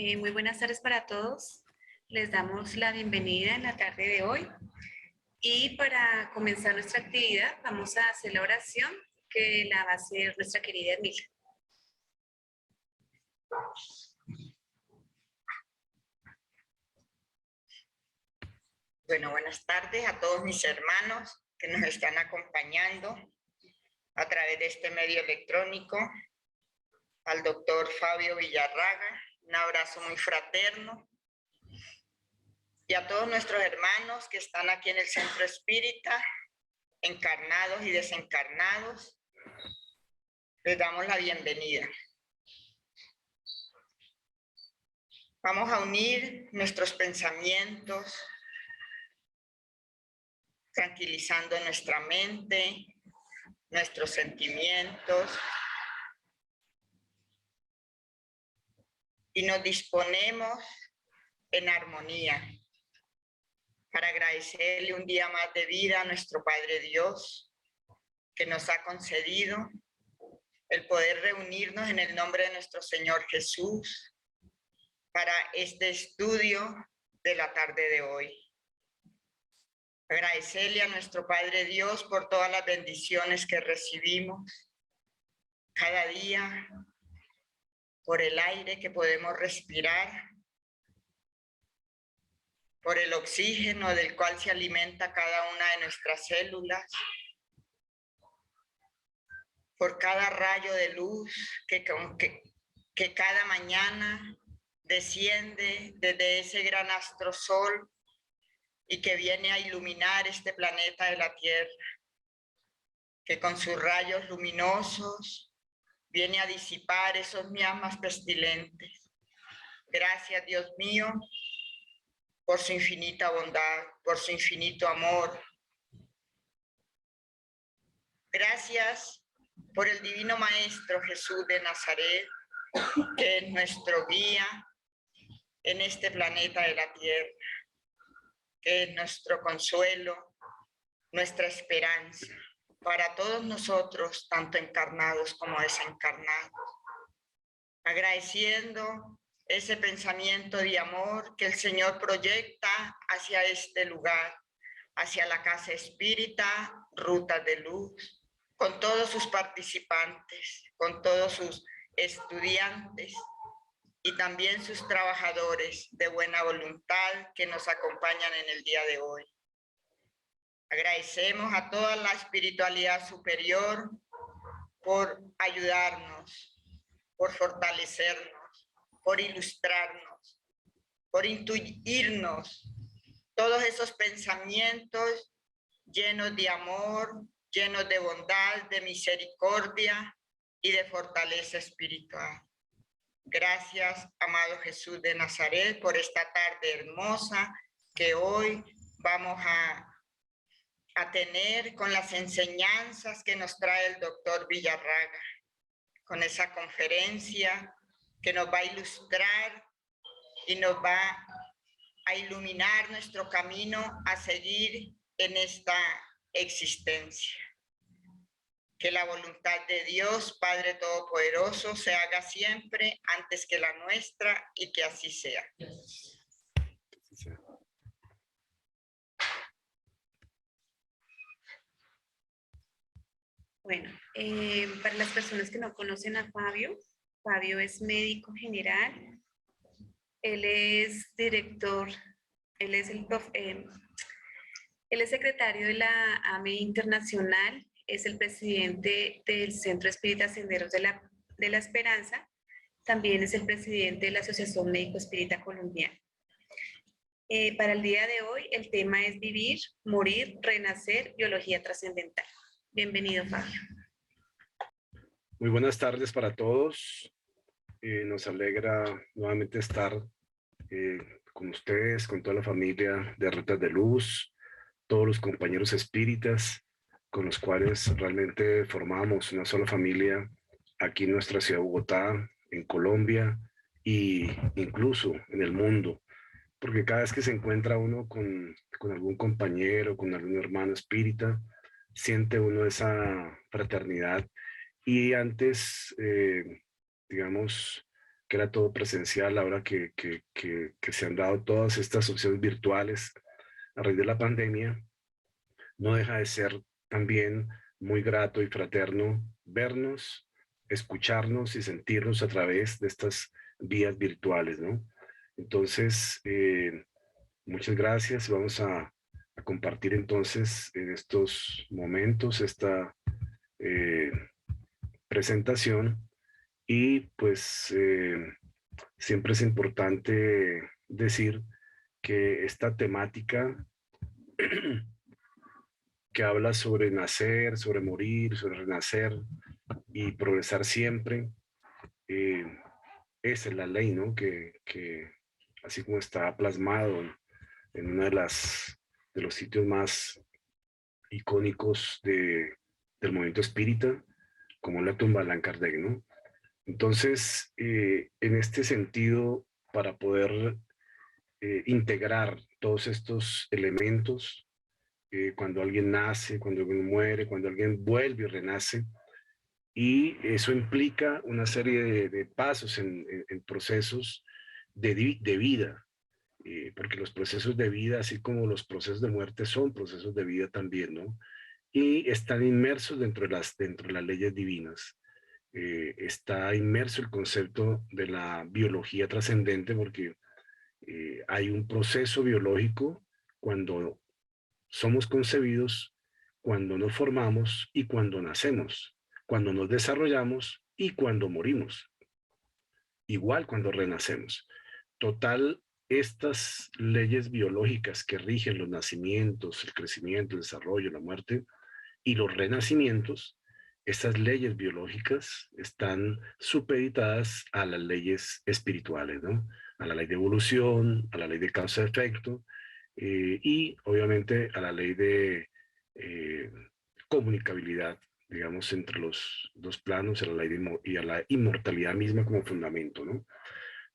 Muy buenas tardes para todos. Les damos la bienvenida en la tarde de hoy. Y para comenzar nuestra actividad, vamos a hacer la oración que la va a hacer nuestra querida Emilia. Bueno, buenas tardes a todos mis hermanos que nos están acompañando a través de este medio electrónico. Al doctor Fabio Villarraga, un abrazo muy fraterno. Y a todos nuestros hermanos que están aquí en el Centro Espírita, encarnados y desencarnados, les damos la bienvenida. Vamos a unir nuestros pensamientos, tranquilizando nuestra mente, nuestros sentimientos, y nos disponemos en armonía para agradecerle un día más de vida a nuestro Padre Dios, que nos ha concedido el poder reunirnos en el nombre de nuestro Señor Jesús para este estudio de la tarde de hoy. Agradecerle a nuestro Padre Dios por todas las bendiciones que recibimos cada día, por el aire que podemos respirar, por el oxígeno del cual se alimenta cada una de nuestras células, por cada rayo de luz que cada mañana desciende desde ese gran astro sol y que viene a iluminar este planeta de la Tierra, que con sus rayos luminosos viene a disipar esos miasmas pestilentes. Gracias, Dios mío, por su infinita bondad, por su infinito amor. Gracias por el Divino Maestro Jesús de Nazaret, que es nuestro guía en este planeta de la Tierra, que es nuestro consuelo, nuestra esperanza para todos nosotros, tanto encarnados como desencarnados. Agradeciendo ese pensamiento de amor que el Señor proyecta hacia este lugar, hacia la Casa Espírita, Rutas de Luz, con todos sus participantes, con todos sus estudiantes y también sus trabajadores de buena voluntad que nos acompañan en el día de hoy. Agradecemos a toda la espiritualidad superior por ayudarnos, por fortalecernos, por ilustrarnos, por intuirnos todos esos pensamientos llenos de amor, llenos de bondad, de misericordia y de fortaleza espiritual. Gracias, amado Jesús de Nazaret, por esta tarde hermosa que hoy vamos a tener con las enseñanzas que nos trae el doctor Villarraga, con esa conferencia que nos va a ilustrar y nos va a iluminar nuestro camino a seguir en esta existencia. Que la voluntad de Dios, Padre Todopoderoso, se haga siempre antes que la nuestra y que así sea. Bueno, para las personas que no conocen a Fabio, Fabio es médico general, él es director, él es él es secretario de la AME Internacional, es el presidente del Centro Espírita Senderos de la Esperanza, también es el presidente de la Asociación Médico Espírita Colombiana. Para el día de hoy, el tema es vivir, morir, renacer, biología trascendental. Bienvenido, Fabio. Muy buenas tardes para todos. Nos alegra nuevamente estar con ustedes, con toda la familia de Rutas de Luz, todos los compañeros espíritas con los cuales realmente formamos una sola familia aquí en nuestra ciudad de Bogotá, en Colombia e incluso en el mundo. Porque cada vez que se encuentra uno con algún compañero, con algún hermano espírita, siente uno esa fraternidad. Y antes, digamos, que era todo presencial, ahora que se han dado todas estas opciones virtuales a raíz de la pandemia, no deja de ser también muy grato y fraterno vernos, escucharnos y sentirnos a través de estas vías virtuales, ¿no? Entonces, muchas gracias. Vamos a compartir entonces en estos momentos esta presentación y pues siempre es importante decir que esta temática que habla sobre nacer, sobre morir, sobre renacer y progresar siempre, esa es la ley, ¿no? Que así como está plasmado en uno de los sitios más icónicos del movimiento espírita, como la tumba de Allan Kardec, ¿no? Entonces, en este sentido, para poder integrar todos estos elementos, cuando alguien nace, cuando alguien muere, cuando alguien vuelve y renace, y eso implica una serie de pasos en procesos de vida, porque los procesos de vida, así como los procesos de muerte, son procesos de vida también, ¿no? Y están inmersos dentro de las leyes divinas. Está inmerso el concepto de la biología trascendente, porque hay un proceso biológico cuando somos concebidos, cuando nos formamos y cuando nacemos, cuando nos desarrollamos y cuando morimos, igual cuando renacemos. Total, estas leyes biológicas que rigen los nacimientos, el crecimiento, el desarrollo, la muerte y los renacimientos, estas leyes biológicas están supeditadas a las leyes espirituales, ¿no? A la ley de evolución, a la ley de causa-efecto, y obviamente a la ley de comunicabilidad, digamos, entre los dos planos, a la ley y a la inmortalidad misma como fundamento, ¿no?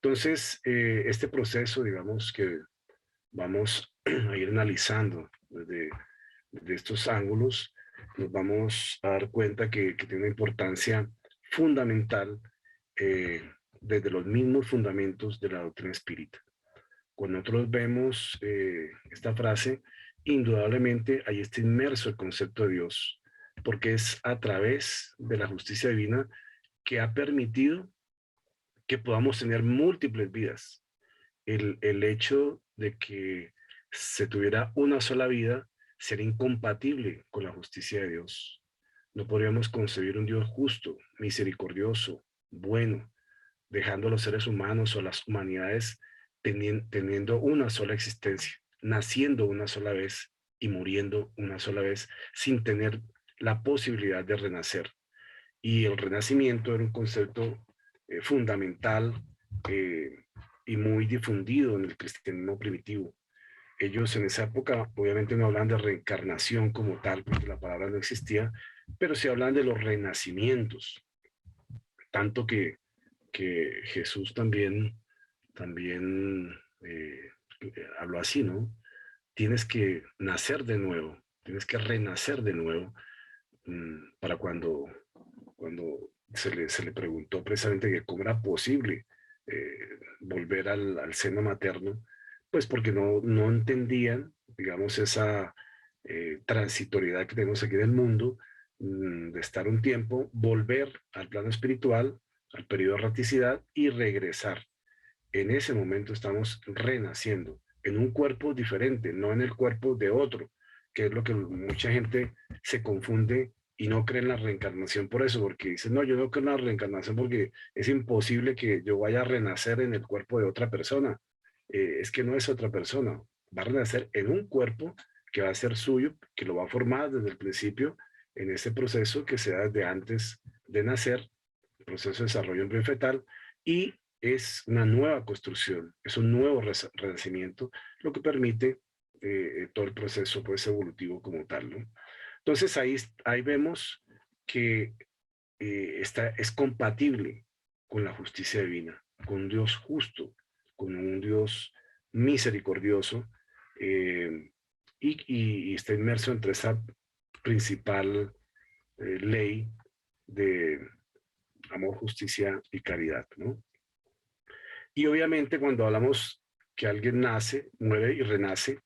Entonces, este proceso, digamos, que vamos a ir analizando desde estos ángulos, nos vamos a dar cuenta que tiene una importancia fundamental desde los mismos fundamentos de la doctrina espírita. Cuando nosotros vemos esta frase, indudablemente ahí está inmerso el concepto de Dios, porque es a través de la justicia divina que ha permitido que podamos tener múltiples vidas. El hecho de que se tuviera una sola vida sería incompatible con la justicia de Dios. No podríamos concebir un Dios justo, misericordioso, bueno, dejando a los seres humanos o las humanidades teniendo una sola existencia, naciendo una sola vez y muriendo una sola vez sin tener la posibilidad de renacer. Y el renacimiento era un concepto fundamental y muy difundido en el cristianismo primitivo. Ellos en esa época obviamente no hablan de reencarnación como tal, porque la palabra no existía, pero sí hablan de los renacimientos, tanto que Jesús también habló así, ¿no? Tienes que nacer de nuevo, tienes que renacer de nuevo, para cuando se le preguntó precisamente que cómo era posible volver al seno materno, pues porque no entendían, digamos, esa transitoriedad que tenemos aquí en el mundo, de estar un tiempo, volver al plano espiritual, al periodo de raticidad y regresar. En ese momento estamos renaciendo en un cuerpo diferente, no en el cuerpo de otro, que es lo que mucha gente se confunde y no cree en la reencarnación por eso, porque dicen, no, yo no creo en la reencarnación porque es imposible que yo vaya a renacer en el cuerpo de otra persona. Es que no es otra persona, va a renacer en un cuerpo que va a ser suyo, que lo va a formar desde el principio en ese proceso que se da desde antes de nacer, el proceso de desarrollo embrión fetal, y es una nueva construcción, es un nuevo renacimiento, lo que permite todo el proceso pues, evolutivo como tal, ¿no? Entonces ahí vemos que es compatible con la justicia divina, con un Dios justo, con un Dios misericordioso, y está inmerso entre esa principal ley de amor, justicia y caridad, ¿no? Y obviamente cuando hablamos que alguien nace, muere y renace,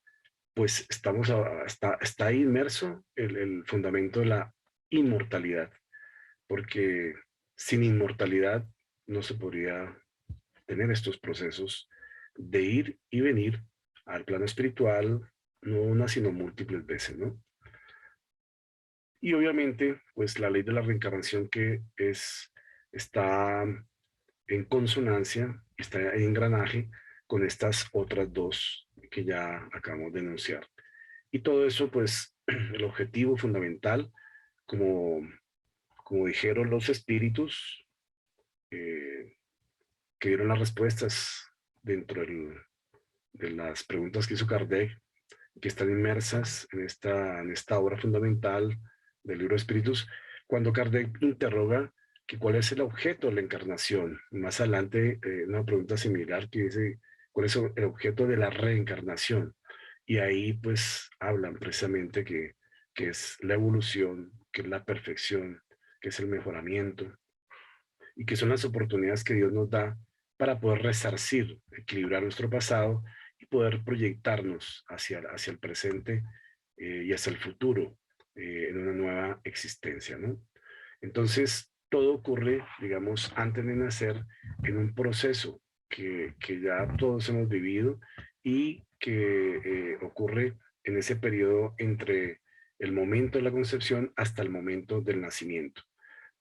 pues está ahí inmerso el fundamento de la inmortalidad, porque sin inmortalidad no se podría tener estos procesos de ir y venir al plano espiritual, no una, sino múltiples veces, ¿no? Y obviamente, pues la ley de la reencarnación está en consonancia, está en engranaje con estas otras dos que ya acabamos de enunciar. Y todo eso, pues, el objetivo fundamental, como, como dijeron los espíritus, eh, que dieron las respuestas dentro de las preguntas que hizo Kardec, que están inmersas en esta obra fundamental del libro de Espíritus, cuando Kardec interroga que cuál es el objeto de la encarnación. Más adelante, una pregunta similar que dice, ¿cuál es el objeto de la reencarnación? Y ahí pues hablan precisamente que es la evolución, que es la perfección, que es el mejoramiento y que son las oportunidades que Dios nos da para poder resarcir, equilibrar nuestro pasado y poder proyectarnos hacia el presente y hacia el futuro en una nueva existencia, ¿no? Entonces, todo ocurre, digamos, antes de nacer en un proceso que ya todos hemos vivido y que ocurre en ese periodo entre el momento de la concepción hasta el momento del nacimiento.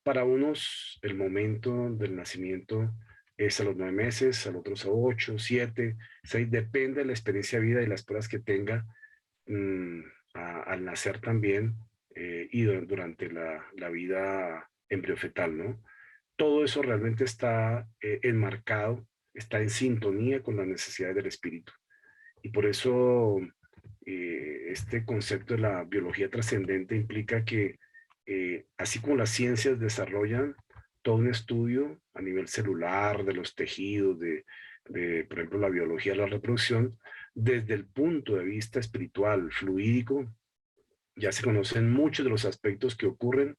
Para unos, el momento del nacimiento es a los 9 meses, a otros a 8, 7, 6, depende de la experiencia de vida y las pruebas que tenga mm, al nacer también y durante la vida embriofetal, ¿no? Todo eso realmente está enmarcado, está en sintonía con las necesidades del espíritu. Y por eso este concepto de la biología trascendente implica que así como las ciencias desarrollan todo un estudio a nivel celular de los tejidos, por ejemplo, la biología de la reproducción, desde el punto de vista espiritual, fluídico, ya se conocen muchos de los aspectos que ocurren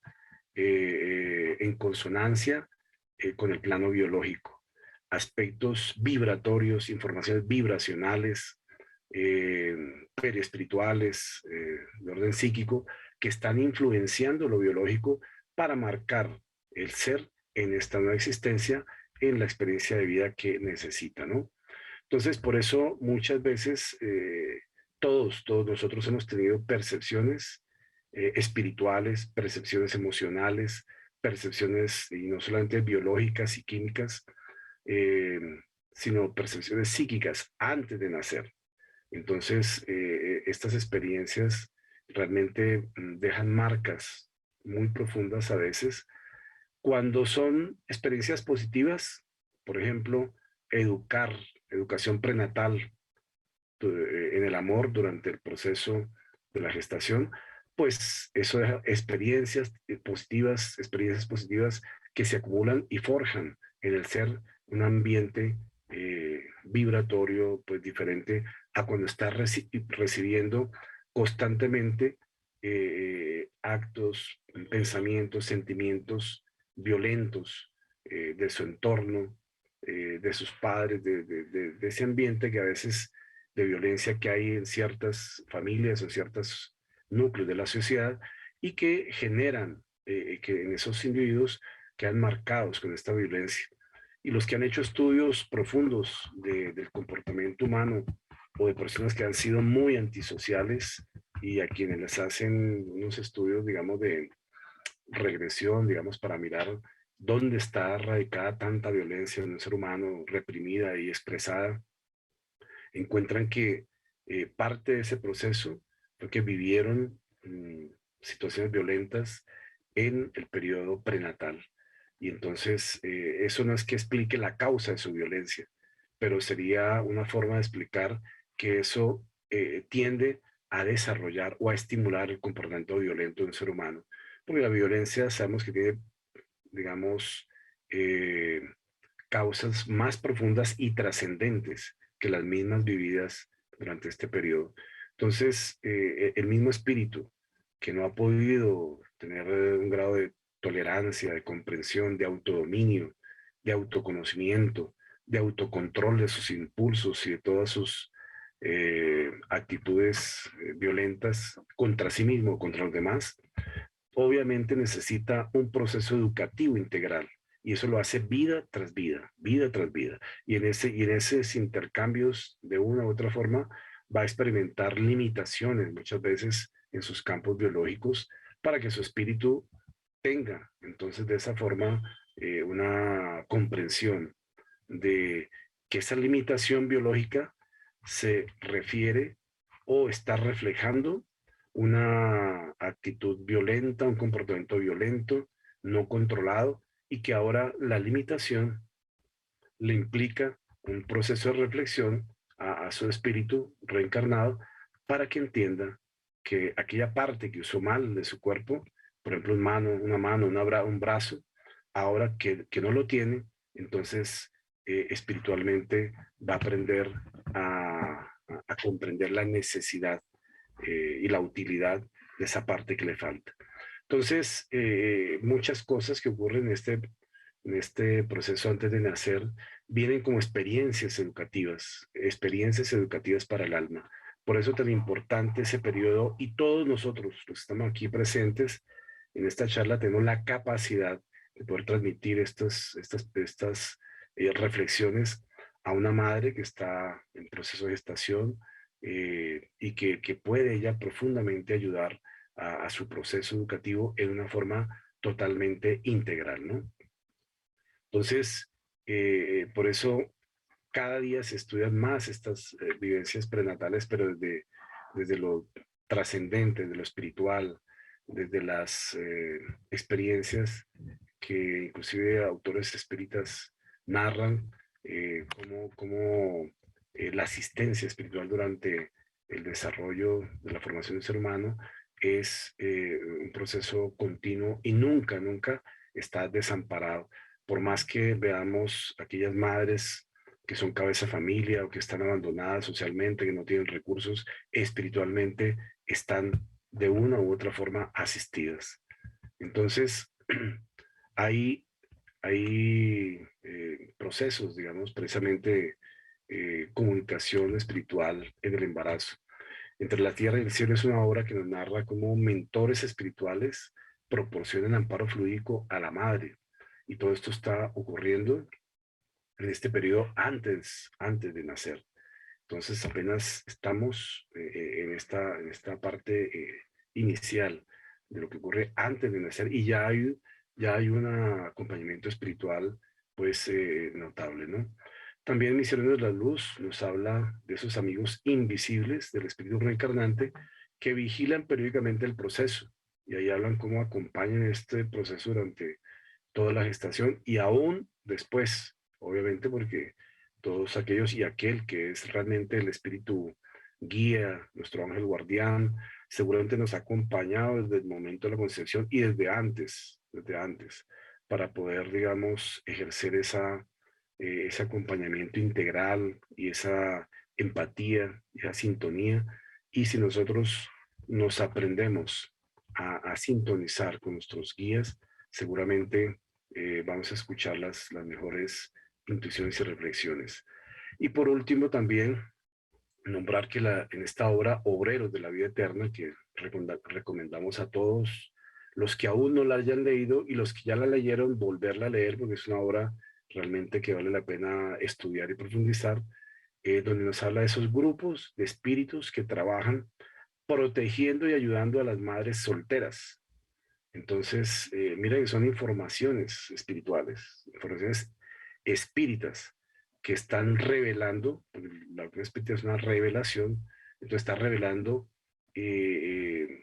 en consonancia con el plano biológico. Aspectos vibratorios, informaciones vibracionales, periespirituales, de orden psíquico, que están influenciando lo biológico para marcar el ser en esta nueva existencia, en la experiencia de vida que necesita, ¿no? Entonces, por eso muchas veces todos nosotros hemos tenido percepciones espirituales, percepciones emocionales, percepciones, y no solamente biológicas y químicas, eh, sino percepciones psíquicas antes de nacer. Entonces, estas experiencias realmente dejan marcas muy profundas a veces. Cuando son experiencias positivas, por ejemplo, educación prenatal en el amor durante el proceso de la gestación, pues eso deja experiencias positivas que se acumulan y forjan en el ser un ambiente vibratorio pues diferente a cuando está recibiendo constantemente actos, pensamientos, sentimientos violentos de su entorno, de sus padres, de ese ambiente que a veces de violencia que hay en ciertas familias o ciertos núcleos de la sociedad y que generan que en esos individuos quedan marcados con esta violencia. Y los que han hecho estudios profundos del comportamiento humano o de personas que han sido muy antisociales y a quienes les hacen unos estudios, digamos, de regresión, digamos, para mirar dónde está radicada tanta violencia en un ser humano reprimida y expresada, encuentran que parte de ese proceso fue que vivieron situaciones violentas en el periodo prenatal. Y entonces eso no es que explique la causa de su violencia, pero sería una forma de explicar que eso tiende a desarrollar o a estimular el comportamiento violento de un ser humano. Porque la violencia sabemos que tiene, digamos, eh, causas más profundas y trascendentes que las mismas vividas durante este periodo. Entonces, el mismo espíritu que no ha podido tener un grado de tolerancia, de comprensión, de autodominio, de autoconocimiento, de autocontrol de sus impulsos y de todas sus actitudes violentas contra sí mismo, contra los demás, obviamente necesita un proceso educativo integral. Y eso lo hace vida tras vida, vida tras vida. Y en esos intercambios, de una u otra forma, va a experimentar limitaciones muchas veces en sus campos biológicos para que su espíritu tenga, entonces, de esa forma, una comprensión de que esa limitación biológica se refiere o está reflejando una actitud violenta, un comportamiento violento, no controlado, y que ahora la limitación le implica un proceso de reflexión a su espíritu reencarnado para que entienda que aquella parte que usó mal de su cuerpo, por ejemplo, una mano, un brazo, ahora que no lo tiene, entonces espiritualmente va a aprender a comprender la necesidad y la utilidad de esa parte que le falta. Entonces, muchas cosas que ocurren en este proceso antes de nacer vienen como experiencias educativas para el alma. Por eso tan importante ese periodo, y todos nosotros, los que estamos aquí presentes en esta charla, tenemos la capacidad de poder transmitir estas reflexiones a una madre que está en proceso de gestación y que puede ella profundamente ayudar a su proceso educativo en una forma totalmente integral, ¿no? Entonces, por eso cada día se estudian más estas vivencias prenatales, pero desde lo trascendente, desde lo espiritual, desde las experiencias que inclusive autores espíritas narran, cómo la asistencia espiritual durante el desarrollo de la formación del ser humano es un proceso continuo y nunca, nunca está desamparado. Por más que veamos aquellas madres que son cabeza de familia o que están abandonadas socialmente, que no tienen recursos, espiritualmente están de una u otra forma asistidas. Entonces, hay procesos, digamos, precisamente comunicación espiritual en el embarazo. Entre la tierra y el cielo es una obra que nos narra cómo mentores espirituales proporcionan amparo fluídico a la madre. Y todo esto está ocurriendo en este periodo antes de nacer. Entonces apenas estamos en esta parte inicial de lo que ocurre antes de nacer y ya hay un acompañamiento espiritual pues notable, ¿no? También Misioneros de la Luz nos habla de esos amigos invisibles del espíritu reencarnante que vigilan periódicamente el proceso y ahí hablan cómo acompañan este proceso durante toda la gestación y aún después, obviamente porque todos aquellos y aquel que es realmente el espíritu guía, nuestro ángel guardián, seguramente nos ha acompañado desde el momento de la concepción y desde antes, para poder, digamos, ejercer ese acompañamiento integral y esa empatía, esa sintonía. Y si nosotros nos aprendemos a sintonizar con nuestros guías, seguramente vamos a escuchar las mejores intuiciones y reflexiones. Y por último también nombrar que en esta obra Obreros de la Vida Eterna, que recomendamos a todos los que aún no la hayan leído y los que ya la leyeron, volverla a leer, porque es una obra realmente que vale la pena estudiar y profundizar, donde nos habla de esos grupos de espíritus que trabajan protegiendo y ayudando a las madres solteras. Entonces, miren, son informaciones espirituales, informaciones espíritas que están revelando, la doctrina espírita es una revelación, entonces está revelando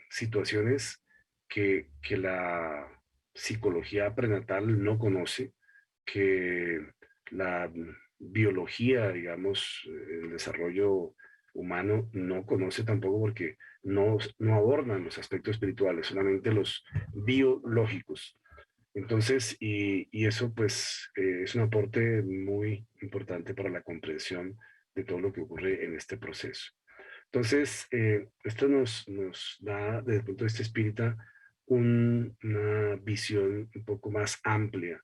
situaciones que la psicología prenatal no conoce, que la biología, digamos, el desarrollo humano no conoce tampoco porque no abordan los aspectos espirituales, solamente los biológicos. Entonces, y eso pues es un aporte muy importante para la comprensión de todo lo que ocurre en este proceso. Entonces, esto nos da, desde el punto de vista espírita, una visión un poco más amplia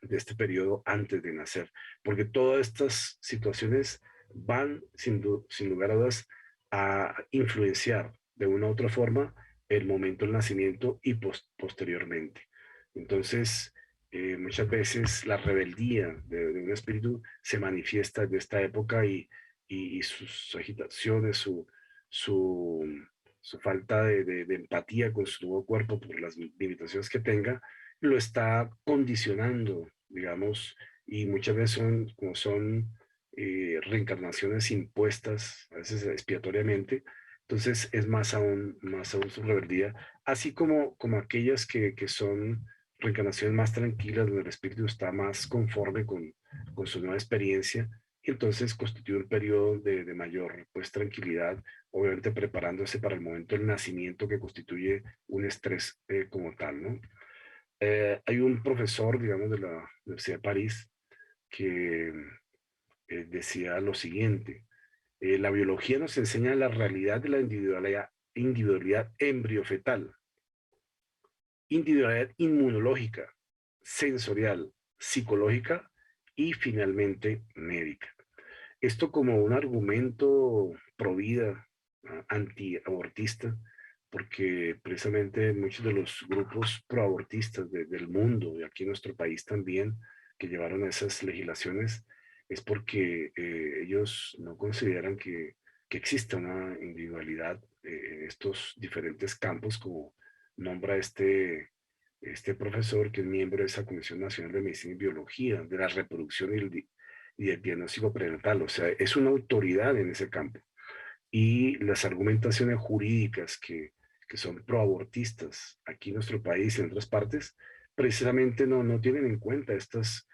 de este periodo antes de nacer, porque todas estas situaciones van sin lugar a dudas a influenciar de una u otra forma el momento del nacimiento y posteriormente. Entonces, muchas veces la rebeldía de un espíritu se manifiesta de esta época y sus agitaciones, su, su falta de empatía con su nuevo cuerpo por las limitaciones que tenga, lo está condicionando, digamos, y muchas veces como son reencarnaciones impuestas, a veces expiatoriamente, entonces es más aún su rebeldía, así como aquellas que son reencarnaciones más tranquilas, donde el espíritu está más conforme con su nueva experiencia, y entonces constituye un periodo de mayor pues, tranquilidad, obviamente preparándose para el momento del nacimiento que constituye un estrés como tal, ¿no? Hay un profesor, digamos, de la Universidad de París que decía lo siguiente: la biología nos enseña la realidad de la individualidad embriofetal, individualidad inmunológica, sensorial, psicológica y finalmente médica. Esto como un argumento pro vida, antiabortista, porque precisamente muchos de los grupos proabortistas del mundo, y aquí en nuestro país también, que llevaron esas legislaciones, es porque ellos no consideran que exista una individualidad en estos diferentes campos, como nombra este profesor, que es miembro de esa Comisión Nacional de Medicina y Biología, de la reproducción y el diagnóstico prenatal. O sea, es una autoridad en ese campo. Y las argumentaciones jurídicas que son proabortistas aquí en nuestro país y en otras partes, precisamente no tienen en cuenta estas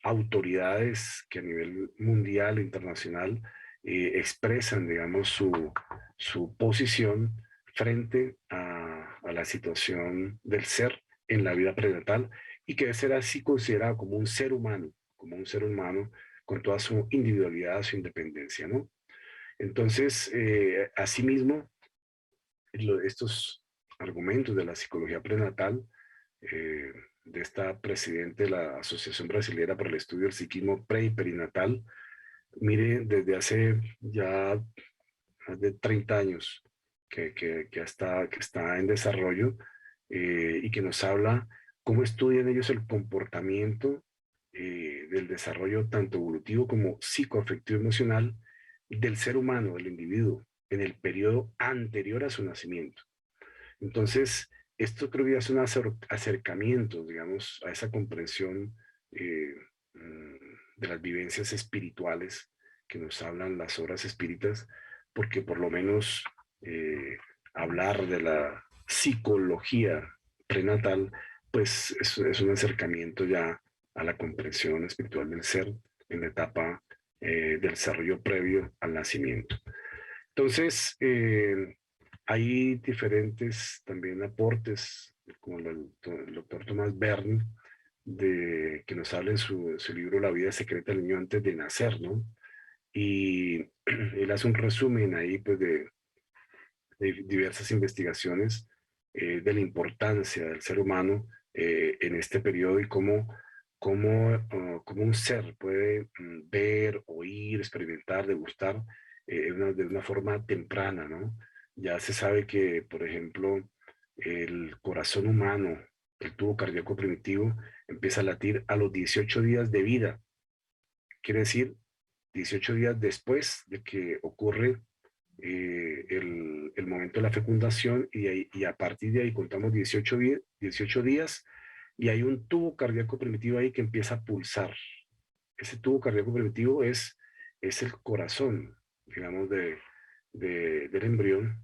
autoridades que a nivel mundial e internacional expresan, digamos, su posición frente a la situación del ser en la vida prenatal y que debe ser así considerado como un ser humano con toda su individualidad, su independencia, ¿no? Entonces, asimismo, estos argumentos de la psicología prenatal, de esta presidente de la Asociación Brasilera para el Estudio del Psiquismo Pre y Perinatal, mire, desde hace ya más de 30 años que está en desarrollo, y que nos habla cómo estudian ellos el comportamiento del desarrollo tanto evolutivo como psicoafectivo emocional del ser humano, del individuo, en el periodo anterior a su nacimiento. Entonces, esto creo que es un acercamiento, digamos, a esa comprensión de las vivencias espirituales que nos hablan las obras espíritas, porque por lo menos hablar de la psicología prenatal, pues es un acercamiento ya a la comprensión espiritual del ser en la etapa del desarrollo previo al nacimiento. Entonces, hay diferentes también aportes, como el doctor Thomas Berne, que nos habla en su libro La vida secreta del niño antes de nacer, ¿no? Y él hace un resumen ahí, pues, de diversas investigaciones de la importancia del ser humano en este periodo y cómo un ser puede ver, oír, experimentar, degustar de una forma temprana, ¿no? Ya se sabe que, por ejemplo, el corazón humano, el tubo cardíaco primitivo, empieza a latir a los 18 días de vida. Quiere decir, 18 días después de que ocurre el momento de la fecundación y a partir de ahí contamos 18 días y hay un tubo cardíaco primitivo ahí que empieza a pulsar. Ese tubo cardíaco primitivo es el corazón, digamos, del embrión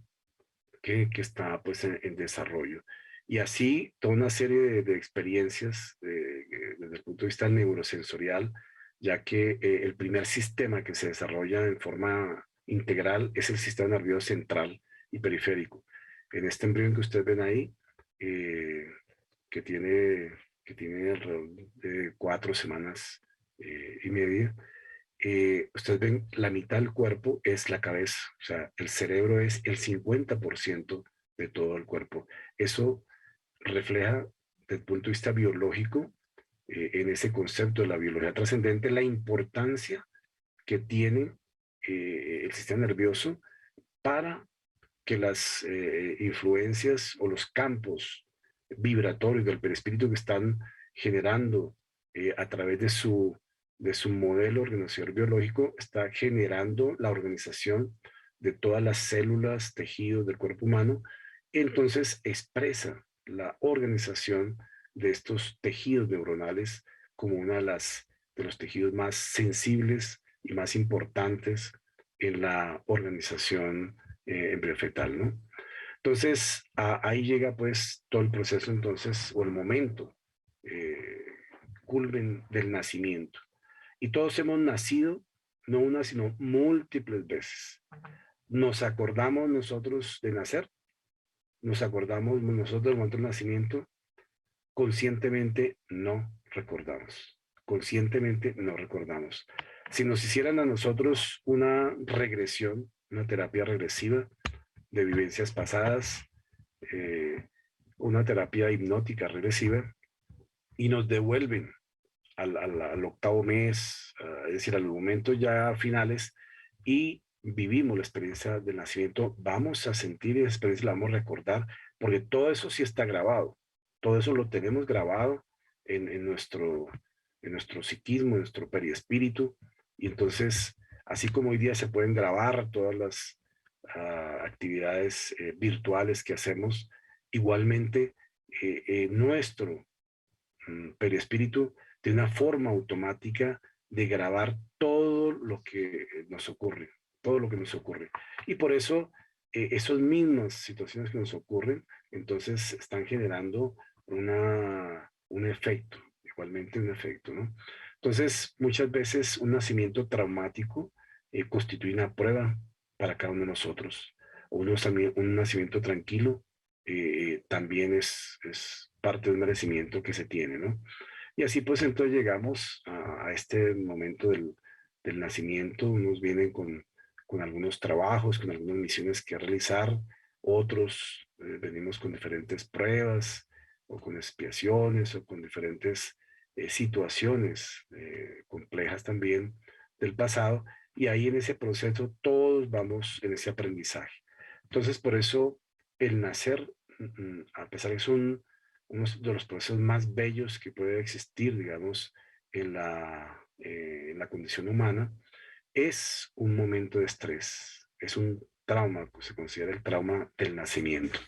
que está pues en desarrollo. Y así toda una serie de experiencias desde el punto de vista neurosensorial, ya que el primer sistema que se desarrolla en forma integral es el sistema nervioso central y periférico. En este embrión que ustedes ven ahí, que tiene alrededor de 4 semanas y media, ustedes ven la mitad del cuerpo es la cabeza, o sea, el cerebro es el 50% de todo el cuerpo. Eso refleja desde el punto de vista biológico, en ese concepto de la biología trascendente, la importancia que tiene el sistema nervioso para que las influencias o los campos vibratorios del perispíritu que están generando a través de su modelo organizacional biológico, está generando la organización de todas las células, tejidos del cuerpo humano, entonces expresa la organización de estos tejidos neuronales como una de los tejidos más sensibles y más importantes en la organización embriofetal, ¿no? Entonces, ahí llega pues todo el proceso entonces, o el momento culmen del nacimiento. Y todos hemos nacido, no una, sino múltiples veces. ¿Nos acordamos nosotros de nacer? ¿Nos acordamos nosotros del momento del nacimiento? Conscientemente no recordamos. Conscientemente no recordamos. Si nos hicieran a nosotros una regresión, una terapia regresiva de vivencias pasadas, una terapia hipnótica regresiva, y nos devuelven al octavo mes, es decir, a los momentos ya finales, y vivimos la experiencia del nacimiento, vamos a sentir esa experiencia, la vamos a recordar, porque todo eso sí está grabado, todo eso lo tenemos grabado en nuestro psiquismo, en nuestro periespíritu, y entonces, así como hoy día se pueden grabar todas las actividades virtuales que hacemos, igualmente nuestro perispíritu tiene una forma automática de grabar todo lo que nos ocurre, todo lo que nos ocurre. Y por eso esas mismas situaciones que nos ocurren, entonces están generando un efecto, igualmente un efecto, ¿no? Entonces, muchas veces un nacimiento traumático constituye una prueba para cada uno de nosotros. O un nacimiento tranquilo también es parte de un merecimiento que se tiene, ¿no? Y así pues entonces llegamos a este momento del nacimiento. Unos vienen con algunos trabajos, con algunas misiones que realizar, otros venimos con diferentes pruebas o con expiaciones o con diferentes situaciones complejas también del pasado, y ahí en ese proceso todos vamos en ese aprendizaje. Entonces por eso el nacer, a pesar de que es uno de los procesos más bellos que puede existir, digamos, en la condición humana, es un momento de estrés, es un trauma, pues se considera el trauma del nacimiento.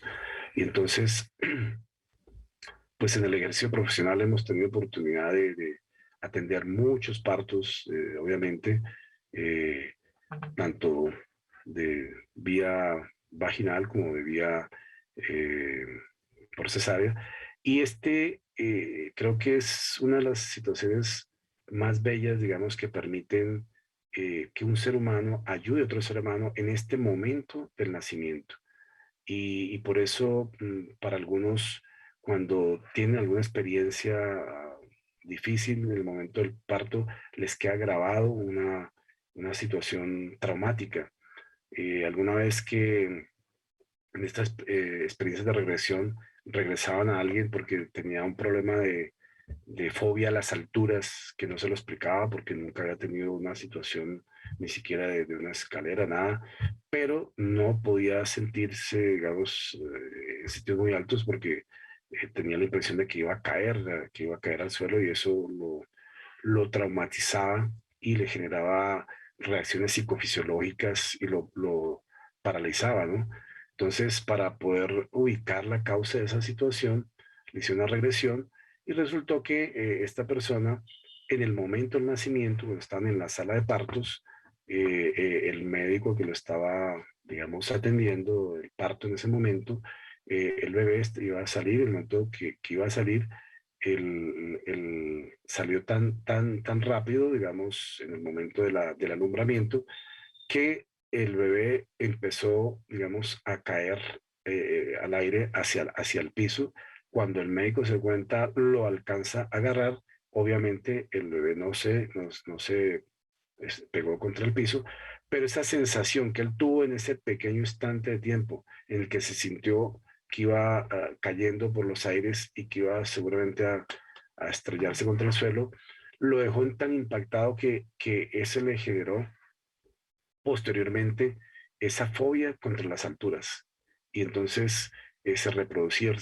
Y entonces, pues en el ejercicio profesional hemos tenido oportunidad de atender muchos partos, obviamente, eh, tanto de vía vaginal como de vía eh, por cesárea. Y creo que es una de las situaciones más bellas, digamos, que permiten que un ser humano ayude a otro ser humano en este momento del nacimiento. Y por eso, para algunos, cuando tienen alguna experiencia difícil en el momento del parto, les queda grabado una situación traumática. Alguna vez que en estas experiencias de regresión regresaban a alguien porque tenía un problema de fobia a las alturas que no se lo explicaba porque nunca había tenido una situación ni siquiera de una escalera, nada, pero no podía sentirse, digamos, en sitios muy altos porque tenía la impresión de que iba a caer al suelo, y eso lo traumatizaba y le generaba reacciones psicofisiológicas y lo paralizaba, ¿no? Entonces, para poder ubicar la causa de esa situación, le hice una regresión y resultó que esta persona, en el momento del nacimiento, cuando estaban en la sala de partos, el médico que lo estaba, digamos, atendiendo el parto en ese momento, el bebé iba a salir, el momento que iba a salir, salió tan rápido, digamos, en el momento del alumbramiento, que el bebé empezó, digamos, a caer al aire hacia el piso. Cuando el médico se cuenta, lo alcanza a agarrar. Obviamente el bebé no se pegó contra el piso, pero esa sensación que él tuvo en ese pequeño instante de tiempo en el que se sintió que iba cayendo por los aires y que iba seguramente a estrellarse contra el suelo, lo dejó tan impactado que eso le generó posteriormente esa fobia contra las alturas. Y entonces se reproducía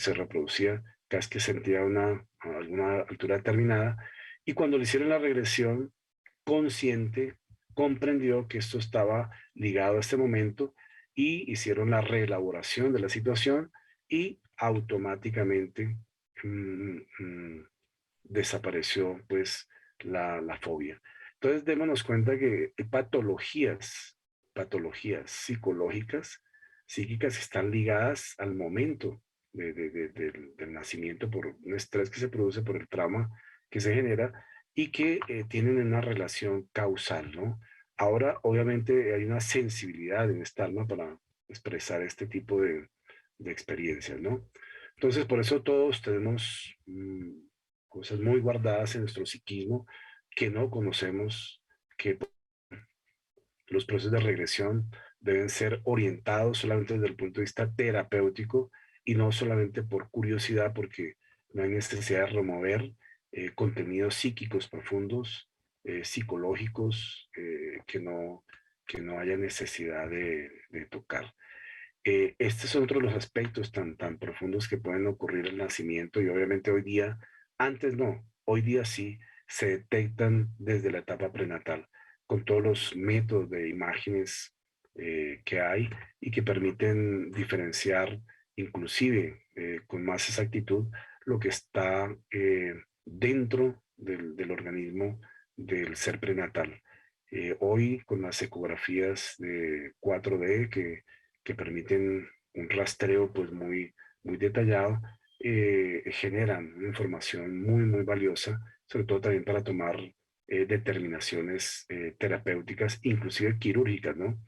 cada vez que sentía alguna altura determinada. Y cuando le hicieron la regresión consciente, comprendió que esto estaba ligado a este momento y hicieron la reelaboración de la situación y automáticamente mm, mm, desapareció pues la fobia. Entonces démonos cuenta que hay patologías psicológicas, psíquicas, están ligadas al momento del nacimiento por un estrés que se produce por el trauma que se genera y que tienen una relación causal, ¿no? Ahora, obviamente, hay una sensibilidad en esta alma para expresar este tipo de experiencias, ¿no? Entonces, por eso todos tenemos cosas muy guardadas en nuestro psiquismo que no conocemos, que los procesos de regresión deben ser orientados solamente desde el punto de vista terapéutico y no solamente por curiosidad, porque no hay necesidad de remover contenidos psíquicos profundos, psicológicos, que no haya necesidad de tocar. Este es otro de los aspectos tan profundos que pueden ocurrir al nacimiento y obviamente hoy día, antes no, hoy día sí se detectan desde la etapa prenatal con todos los métodos de imágenes que hay y que permiten diferenciar inclusive con más exactitud lo que está dentro del organismo del ser prenatal. Hoy con las ecografías de 4D que permiten un rastreo pues muy detallado, generan una información muy valiosa, sobre todo también para tomar determinaciones terapéuticas, inclusive quirúrgicas, ¿no?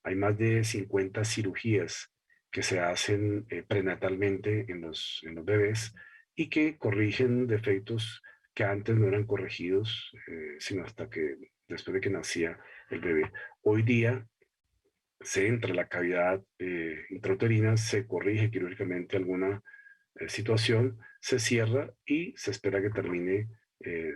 Hay más de 50 cirugías que se hacen prenatalmente en los bebés y que corrigen defectos que antes no eran corregidos, sino hasta que después de que nacía el bebé. Hoy día se entra a la cavidad intrauterina, se corrige quirúrgicamente alguna situación, se cierra y se espera que termine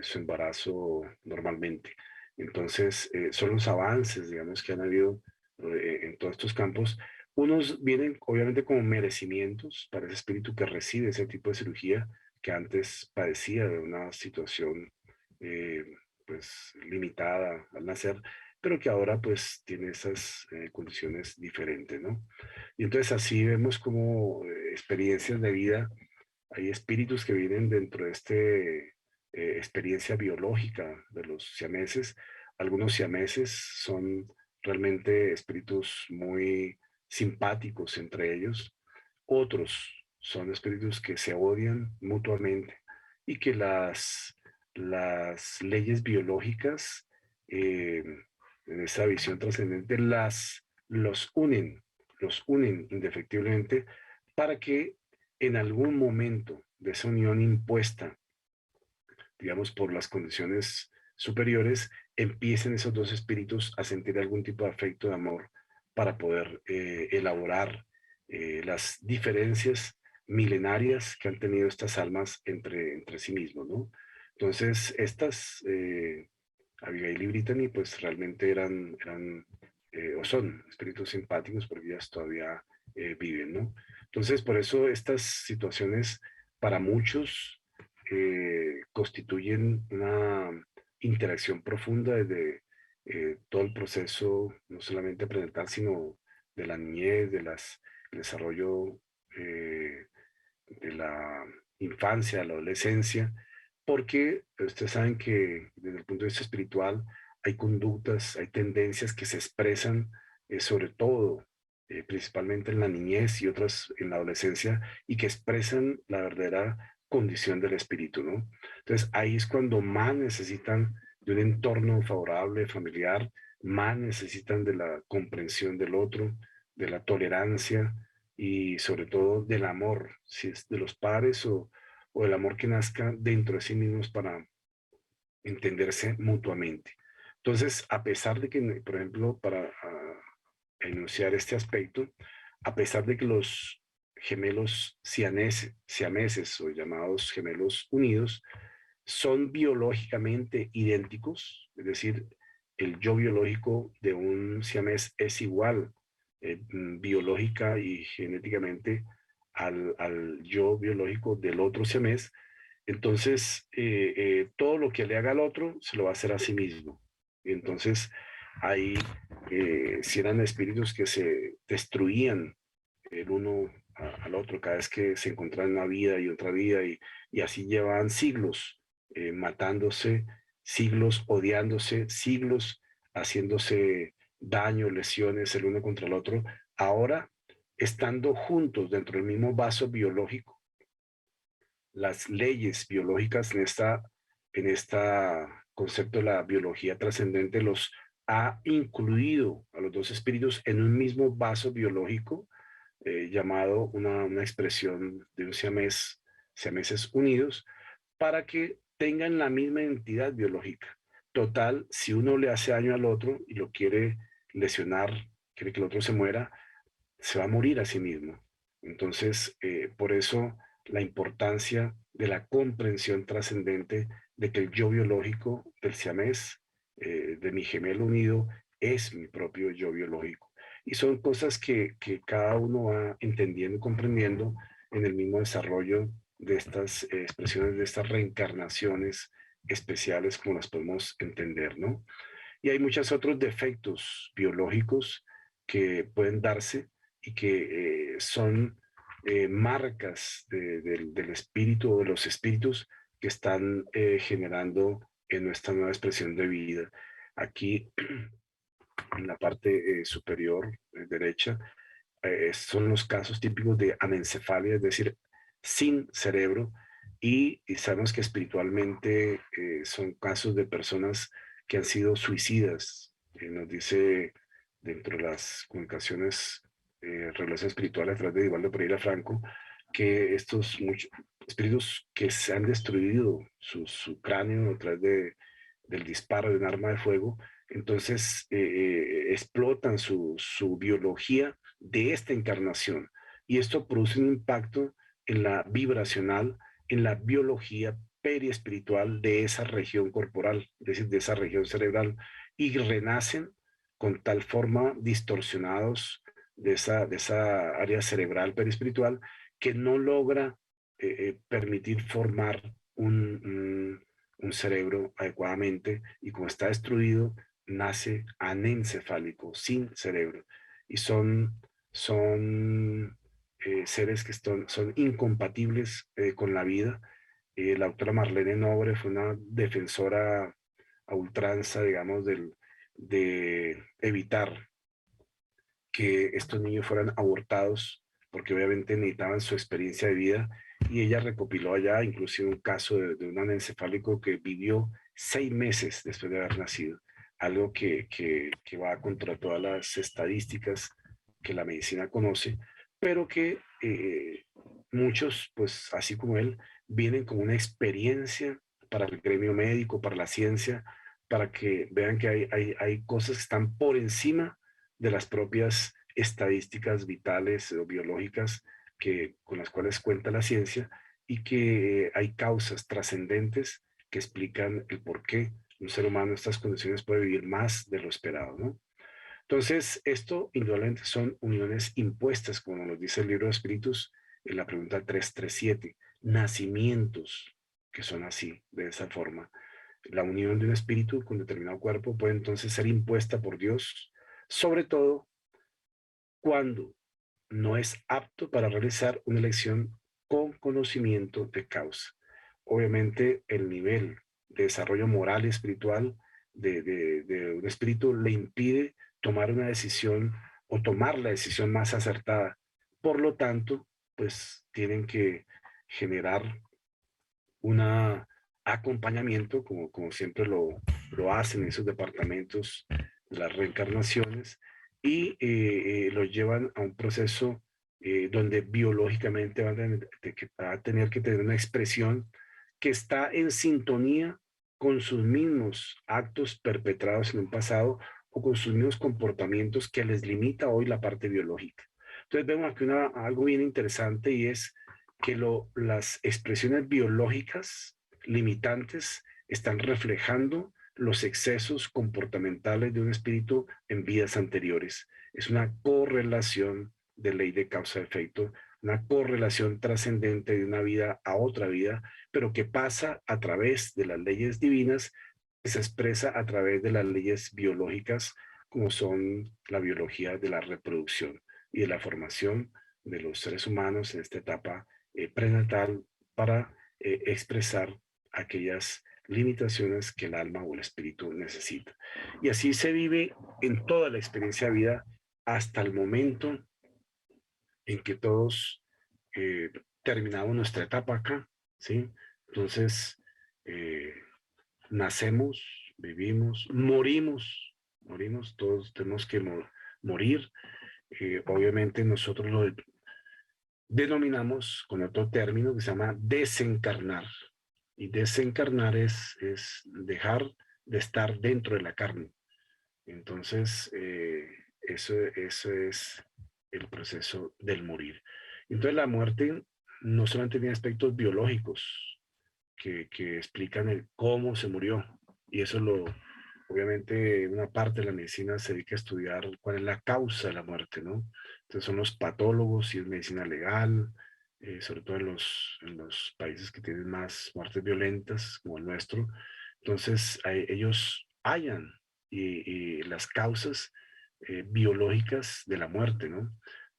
su embarazo normalmente. Entonces, son los avances, digamos, que han habido en todos estos campos. Unos vienen, obviamente, como merecimientos para ese espíritu que recibe ese tipo de cirugía, que antes padecía de una situación, eh, pues, limitada al nacer, pero que ahora, pues, tiene esas condiciones diferentes, ¿no? Y entonces así vemos como experiencias de vida, hay espíritus que vienen dentro de esta experiencia biológica de los siameses. Algunos siameses son realmente espíritus muy simpáticos entre ellos. Otros son espíritus que se odian mutuamente y que las leyes biológicas, en esa visión trascendente, los unen indefectiblemente para que en algún momento de esa unión impuesta, digamos, por las condiciones superiores, empiecen esos dos espíritus a sentir algún tipo de afecto, de amor, para poder elaborar las diferencias milenarias que han tenido estas almas entre sí mismos, ¿no? Entonces, estas, Abigail y Brittany, pues realmente eran o son espíritus simpáticos porque ellas todavía viven, ¿no? Entonces, por eso estas situaciones para muchos constituyen una interacción profunda desde todo el proceso, no solamente prenatal, sino de la niñez, el desarrollo de la infancia, la adolescencia, porque ustedes saben que desde el punto de vista espiritual hay conductas, hay tendencias que se expresan sobre todo, principalmente en la niñez y otras en la adolescencia, y que expresan la verdadera condición del espíritu, ¿no? Entonces ahí es cuando más necesitan de un entorno favorable, familiar, más necesitan de la comprensión del otro, de la tolerancia y sobre todo del amor, si es de los padres o el amor que nazca dentro de sí mismos para entenderse mutuamente. Entonces, a pesar de que, por ejemplo, para enunciar este aspecto, a pesar de que los gemelos siameses o llamados gemelos unidos son biológicamente idénticos, es decir, el yo biológico de un siamés es igual biológica y genéticamente al yo biológico del otro siamés. Entonces, todo lo que le haga al otro se lo va a hacer a sí mismo. Y entonces, ahí, si eran espíritus que se destruían el uno al otro cada vez que se encontraban una vida y otra vida, y así llevaban siglos matándose, siglos odiándose, siglos haciéndose daño, lesiones el uno contra el otro. Ahora, estando juntos dentro del mismo vaso biológico, las leyes biológicas en esta concepto de la biología trascendente los ha incluido a los dos espíritus en un mismo vaso biológico llamado una expresión de un siameses unidos, para que tengan la misma entidad biológica. Total, si uno le hace daño al otro y lo quiere lesionar, quiere que el otro se muera, se va a morir a sí mismo. Entonces, por eso la importancia de la comprensión trascendente de que el yo biológico del siamés, de mi gemelo unido, es mi propio yo biológico. Y son cosas que cada uno va entendiendo y comprendiendo en el mismo desarrollo de estas expresiones, de estas reencarnaciones especiales, como las podemos entender, ¿no? Y hay muchos otros defectos biológicos que pueden darse y que son marcas del espíritu o de los espíritus que están generando en nuestra nueva expresión de vida. Aquí, en la parte superior derecha, son los casos típicos de anencefalia, es decir, sin cerebro, y sabemos que espiritualmente son casos de personas que han sido suicidas. Nos dice dentro de las comunicaciones, revelación espiritual a través de Divaldo Pereira Franco, que estos espíritus que se han destruido su cráneo a través del disparo de un arma de fuego, entonces explotan su biología de esta encarnación. Y esto produce un impacto en la vibracional, en la biología periespiritual de esa región corporal, es decir, de esa región cerebral, y renacen con tal forma distorsionados de esa área cerebral periespiritual que no logra permitir formar un cerebro adecuadamente, y como está destruido, nace anencefálico, sin cerebro. Y son seres que son incompatibles con la vida. La doctora Marlene Nobre fue una defensora a ultranza, digamos, de evitar que estos niños fueran abortados, porque obviamente necesitaban su experiencia de vida, y ella recopiló allá inclusive un caso de un anencefálico que vivió 6 meses después de haber nacido, algo que va contra todas las estadísticas que la medicina conoce, pero que muchos, pues así como él, vienen con una experiencia para el gremio médico, para la ciencia, para que vean que hay cosas que están por encima de las propias estadísticas vitales o biológicas con las cuales cuenta la ciencia, y que hay causas trascendentes que explican el por qué un ser humano en estas condiciones puede vivir más de lo esperado, ¿no? Entonces, esto indudablemente son uniones impuestas, como nos dice el libro de Espíritus en la pregunta 337, nacimientos que son así, de esa forma. La unión de un espíritu con determinado cuerpo puede entonces ser impuesta por Dios, sobre todo cuando no es apto para realizar una elección con conocimiento de causa. Obviamente, el nivel de desarrollo moral y espiritual de un espíritu le impide tomar una decisión o tomar la decisión más acertada. Por lo tanto, pues tienen que generar un acompañamiento, como siempre lo hacen en esos departamentos de las reencarnaciones, y los llevan a un proceso donde biológicamente va a tener que tener una expresión que está en sintonía con sus mismos actos perpetrados en un pasado, o con sus mismos comportamientos que les limita hoy la parte biológica. Entonces vemos aquí algo bien interesante y es que las expresiones biológicas limitantes están reflejando los excesos comportamentales de un espíritu en vidas anteriores. Es una correlación de ley de causa-efecto, una correlación trascendente de una vida a otra vida, pero que pasa a través de las leyes divinas, que se expresa a través de las leyes biológicas, como son la biología de la reproducción y de la formación de los seres humanos en esta etapa prenatal para expresar aquellas limitaciones que el alma o el espíritu necesita. Y así se vive en toda la experiencia de vida hasta el momento en que todos terminamos nuestra etapa acá, ¿sí? Entonces, nacemos, vivimos, morimos, todos tenemos que morir. Obviamente nosotros lo denominamos con otro término que se llama desencarnar. Y desencarnar es dejar de estar dentro de la carne. Entonces, eso es el proceso del morir. Entonces, la muerte no solamente tiene aspectos biológicos que explican cómo se murió. Y eso obviamente, una parte de la medicina se dedica a estudiar cuál es la causa de la muerte, ¿no? Entonces, son los patólogos, si es medicina legal, sobre todo en los países que tienen más muertes violentas, como el nuestro. Entonces, ellos hallan y las causas biológicas de la muerte, ¿no?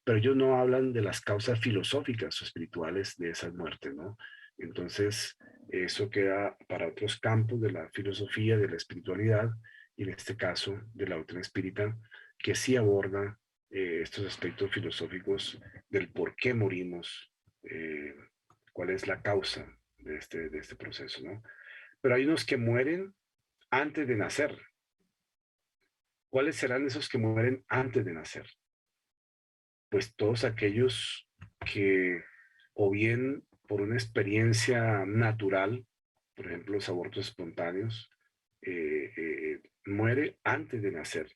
Pero ellos no hablan de las causas filosóficas o espirituales de esa muerte, ¿no? Entonces, eso queda para otros campos de la filosofía, de la espiritualidad, y en este caso de la doctrina espírita, que sí aborda estos aspectos filosóficos del por qué morimos, cuál es la causa de este proceso, ¿no? Pero hay unos que mueren antes de nacer. ¿Cuáles serán esos que mueren antes de nacer? Pues todos aquellos que o bien por una experiencia natural, por ejemplo los abortos espontáneos, muere antes de nacer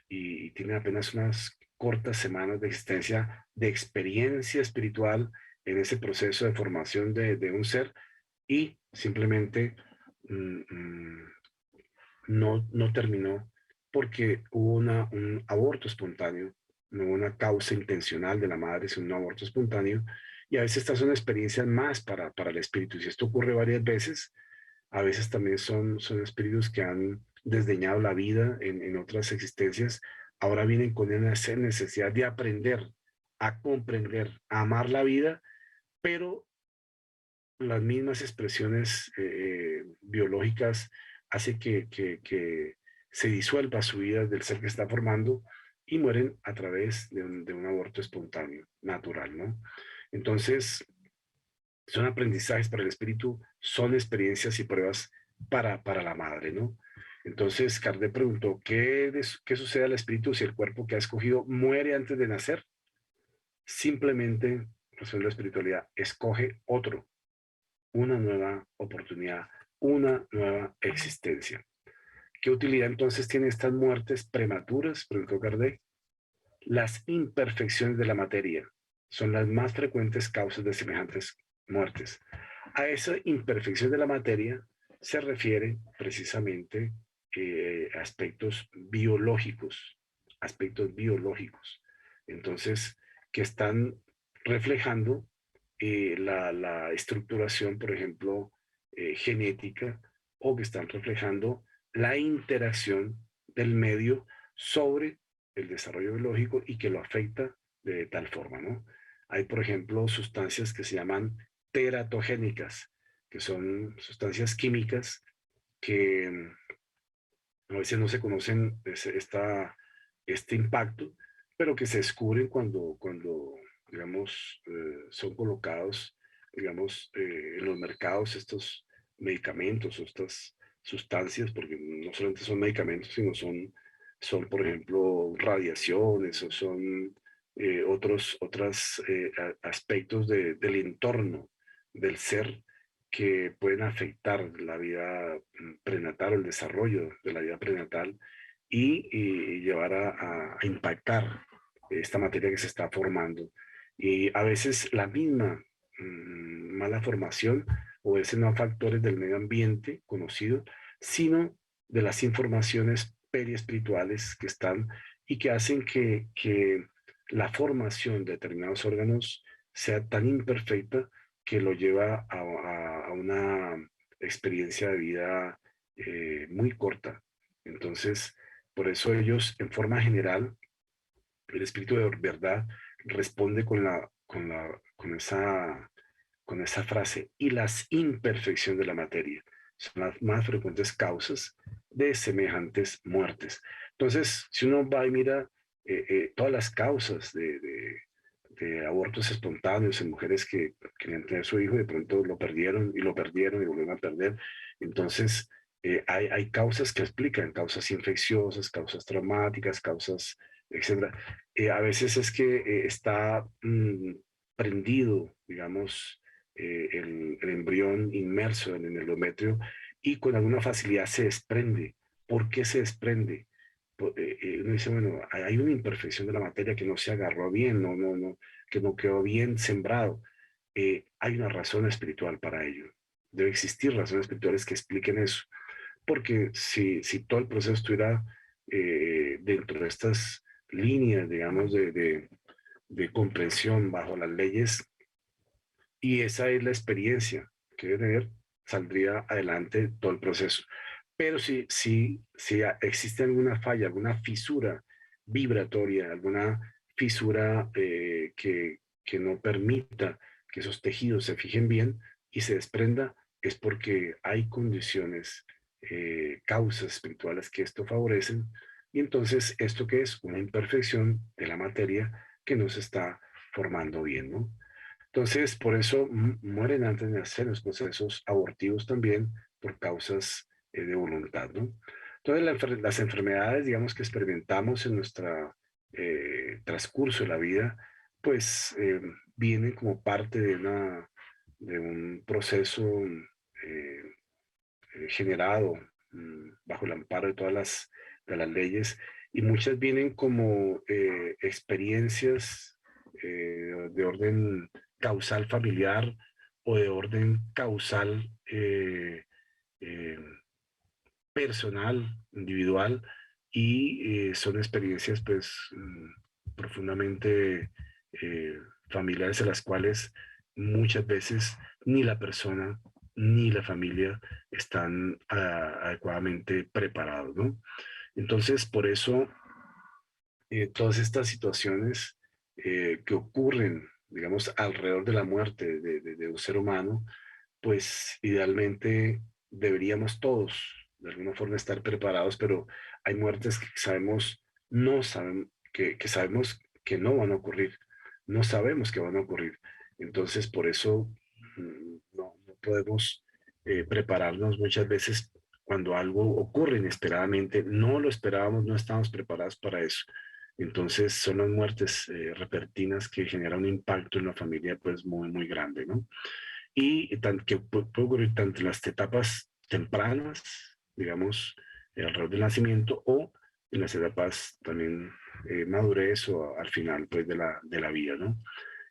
y tiene apenas unas cortas semanas de existencia de experiencia espiritual en ese proceso de formación de un ser y simplemente no terminó porque hubo un aborto espontáneo, no hubo una causa intencional de la madre, sino un aborto espontáneo. Y a veces estas son experiencias más para el espíritu. Y si esto ocurre varias veces, a veces también son espíritus que han desdeñado la vida en otras existencias. Ahora vienen con una necesidad de aprender, a comprender, a amar la vida, pero las mismas expresiones biológicas hace que se disuelva su vida del ser que está formando y mueren a través de un aborto espontáneo, natural, ¿no? Entonces, son aprendizajes para el espíritu, son experiencias y pruebas para la madre, ¿no? Entonces, Kardec preguntó, ¿qué sucede al espíritu si el cuerpo que ha escogido muere antes de nacer? Simplemente, razón de la espiritualidad, escoge otro, una nueva oportunidad, una nueva existencia. ¿Qué utilidad entonces tienen estas muertes prematuras? Preguntó Kardec. Las imperfecciones de la materia son las más frecuentes causas de semejantes muertes. A esa imperfección de la materia se refiere precisamente aspectos biológicos, Entonces, que están reflejando la estructuración, por ejemplo, genética, o que están reflejando la interacción del medio sobre el desarrollo biológico y que lo afecta de tal forma, ¿no? Hay, por ejemplo, sustancias que se llaman teratogénicas, que son sustancias químicas que a veces no se conocen este impacto, pero que se descubren cuando digamos, son colocados, digamos, en los mercados estos medicamentos o estas sustancias, porque no solamente son medicamentos, sino son por ejemplo, radiaciones o son otros aspectos del entorno del ser que pueden afectar la vida prenatal, el desarrollo de la vida prenatal y llevar a impactar esta materia que se está formando. Y a veces la misma mala formación obedece no a factores del medio ambiente conocido, sino de las informaciones periespirituales que están y que hacen que la formación de determinados órganos sea tan imperfecta que lo lleva a una experiencia de vida muy corta. Entonces, por eso ellos, en forma general, el espíritu de verdad responde con esa frase: y las imperfecciones de la materia son las más frecuentes causas de semejantes muertes. Entonces, si uno va y mira todas las causas de abortos espontáneos en mujeres que querían tener su hijo y de pronto lo perdieron y lo perdieron y volvieron a perder, entonces hay causas que explican, causas infecciosas, causas traumáticas, causas, etcétera. A veces es que está prendido, digamos, el embrión inmerso en el endometrio y con alguna facilidad se desprende. ¿Por qué se desprende? Uno dice, bueno, hay una imperfección de la materia que no se agarró bien, que no quedó bien sembrado. Hay una razón espiritual para ello. Debe existir razones espirituales que expliquen eso. Porque si todo el proceso estuviera dentro de estas líneas, digamos, de comprensión bajo las leyes, y esa es la experiencia que debe tener, saldría adelante todo el proceso. Pero si existe alguna falla, alguna fisura vibratoria, alguna fisura que no permita que esos tejidos se fijen bien y se desprenda, es porque hay condiciones, causas espirituales que esto favorecen. Y entonces, ¿esto qué es? Una imperfección de la materia que no se está formando bien, ¿no? Entonces, por eso mueren antes de nacer los procesos abortivos también por causas de voluntad, ¿no? Entonces, las enfermedades, digamos, que experimentamos en nuestro transcurso de la vida, pues vienen como parte de un proceso eh, generado bajo el amparo de todas las leyes, y muchas vienen como experiencias de orden causal familiar o de orden causal eh, personal, individual, y son experiencias pues profundamente familiares, a las cuales muchas veces ni la persona ni la familia están adecuadamente preparados, ¿no? Entonces, por eso, todas estas situaciones que ocurren, digamos, alrededor de la muerte de un ser humano, pues idealmente deberíamos todos de alguna forma estar preparados, pero hay muertes que sabemos, no saben, que sabemos que no van a ocurrir, no sabemos que van a ocurrir. Entonces, por eso no podemos prepararnos muchas veces cuando algo ocurre inesperadamente, no lo esperábamos, no estábamos preparados para eso. Entonces son las muertes repentinas que generan un impacto en la familia pues muy grande, ¿no? Y que puede ocurrir tanto en las etapas tempranas, digamos, alrededor del nacimiento, o en las etapas también madurez o al final pues de la vida, ¿no?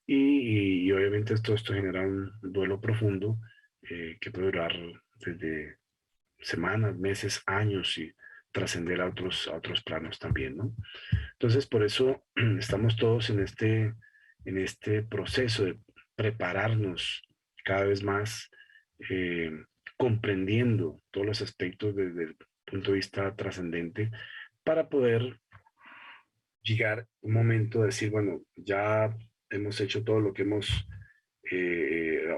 Y obviamente todo esto genera un duelo profundo que puede durar desde semanas, meses, años y trascender a otros planos también, ¿no? Entonces, por eso estamos todos en este proceso de prepararnos cada vez más, eh, comprendiendo todos los aspectos desde el punto de vista trascendente, para poder llegar un momento de decir, bueno, ya hemos hecho todo lo que hemos,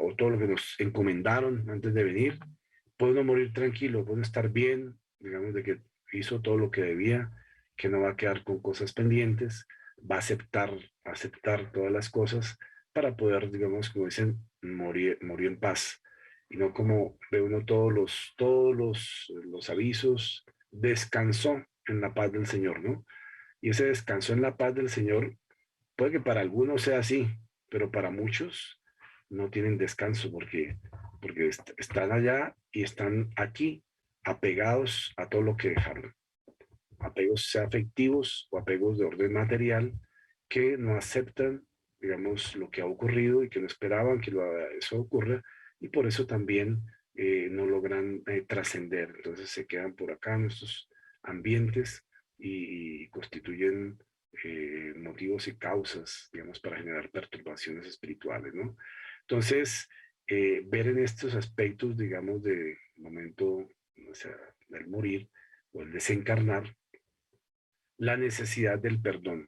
o todo lo que nos encomendaron antes de venir, puede uno morir tranquilo, puede uno estar bien, digamos, de que hizo todo lo que debía, que no va a quedar con cosas pendientes, va a aceptar todas las cosas para poder, digamos, como dicen, morir en paz. Y no como ve uno todos los avisos, descansó en la paz del Señor, ¿no? Y ese descanso en la paz del Señor puede que para algunos sea así, pero para muchos no tienen descanso porque están allá y están aquí apegados a todo lo que dejaron. Apegos sea afectivos o apegos de orden material, que no aceptan, digamos, lo que ha ocurrido y que no esperaban que eso ocurra, y por eso también no logran trascender. Entonces se quedan por acá en estos ambientes y constituyen motivos y causas, digamos, para generar perturbaciones espirituales, ¿no? Entonces, ver en estos aspectos, digamos, de momento, o sea, del morir o el desencarnar, la necesidad del perdón,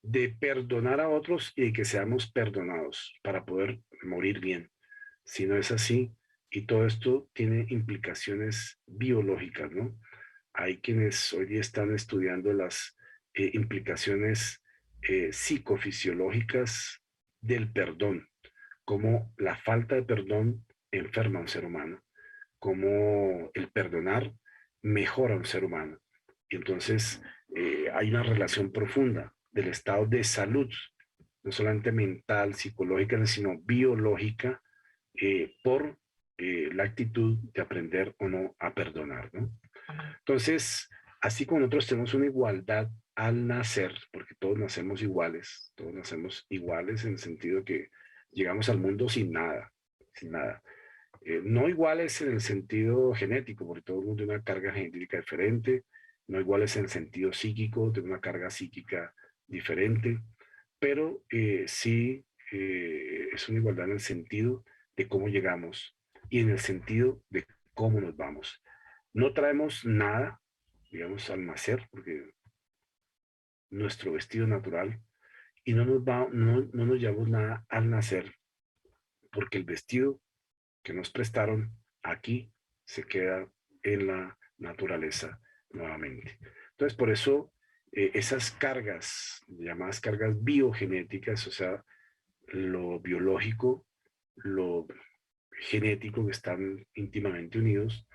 de perdonar a otros y de que seamos perdonados para poder morir bien. Si no es así, y todo esto tiene implicaciones biológicas, ¿no? Hay quienes hoy día están estudiando las implicaciones psicofisiológicas del perdón, cómo la falta de perdón enferma a un ser humano, cómo el perdonar mejora a un ser humano. Y entonces hay una relación profunda del estado de salud, no solamente mental, psicológica, sino biológica, por la actitud de aprender o no a perdonar, ¿no? Entonces, así como nosotros tenemos una igualdad al nacer, porque todos nacemos iguales en el sentido que llegamos al mundo sin nada, sin nada. No iguales en el sentido genético, porque todo el mundo tiene una carga genética diferente, no iguales en el sentido psíquico, tiene una carga psíquica diferente, pero sí es una igualdad en el sentido de cómo llegamos y en el sentido de cómo nos vamos. No traemos nada, digamos, al nacer, porque nuestro vestido natural, y no nos llevamos nada al nacer, porque el vestido que nos prestaron aquí se queda en la naturaleza nuevamente. Entonces, por eso esas cargas, llamadas cargas biogenéticas, o sea, lo biológico, lo genético, que están íntimamente unidos,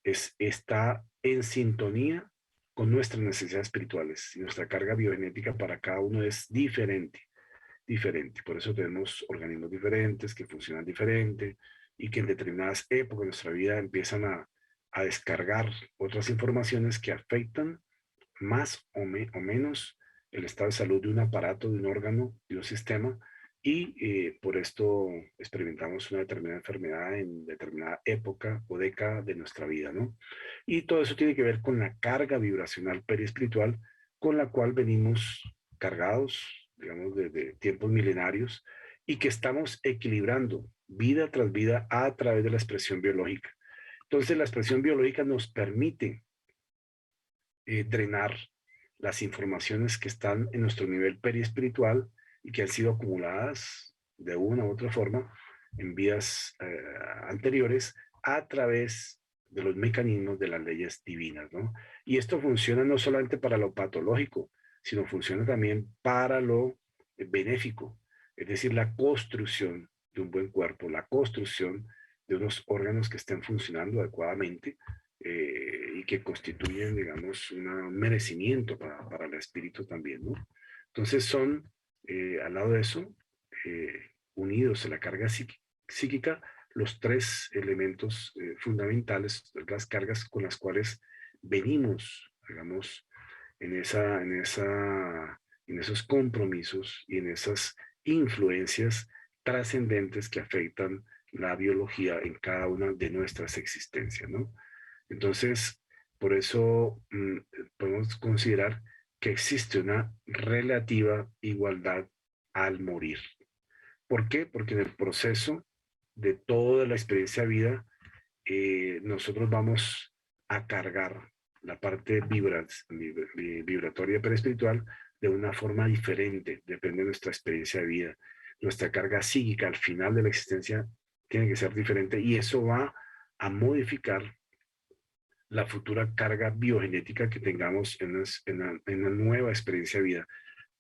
está en sintonía con nuestras necesidades espirituales, y nuestra carga biogenética para cada uno es diferente, diferente. Por eso tenemos organismos diferentes que funcionan diferente y que en determinadas épocas de nuestra vida empiezan a descargar otras informaciones que afectan más o menos el estado de salud de un aparato, de un órgano, de un sistema, y por esto experimentamos una determinada enfermedad en determinada época o década de nuestra vida, ¿no? Y todo eso tiene que ver con la carga vibracional periespiritual con la cual venimos cargados, digamos, desde tiempos milenarios, y que estamos equilibrando vida tras vida a través de la expresión biológica. Entonces, la expresión biológica nos permite drenar las informaciones que están en nuestro nivel periespiritual y que han sido acumuladas de una u otra forma en vidas anteriores a través de los mecanismos de las leyes divinas, ¿no? Y esto funciona no solamente para lo patológico, sino funciona también para lo benéfico, es decir, la construcción de un buen cuerpo, la construcción de unos órganos que estén funcionando adecuadamente, y que constituyen, digamos, un merecimiento para el espíritu también, ¿no? Entonces son, al lado de eso, unidos a la carga psíquica, los tres elementos fundamentales, las cargas con las cuales venimos, digamos, en esos compromisos y en esas influencias trascendentes que afectan la biología en cada una de nuestras existencias, ¿no? Entonces, por eso podemos considerar que existe una relativa igualdad al morir. ¿Por qué? Porque en el proceso de toda la experiencia de vida, nosotros vamos a cargar la parte vibratoria perispiritual de una forma diferente, depende de nuestra experiencia de vida. Nuestra carga psíquica al final de la existencia tiene que ser diferente, y eso va a modificar la futura carga biogenética que tengamos en la nueva experiencia de vida.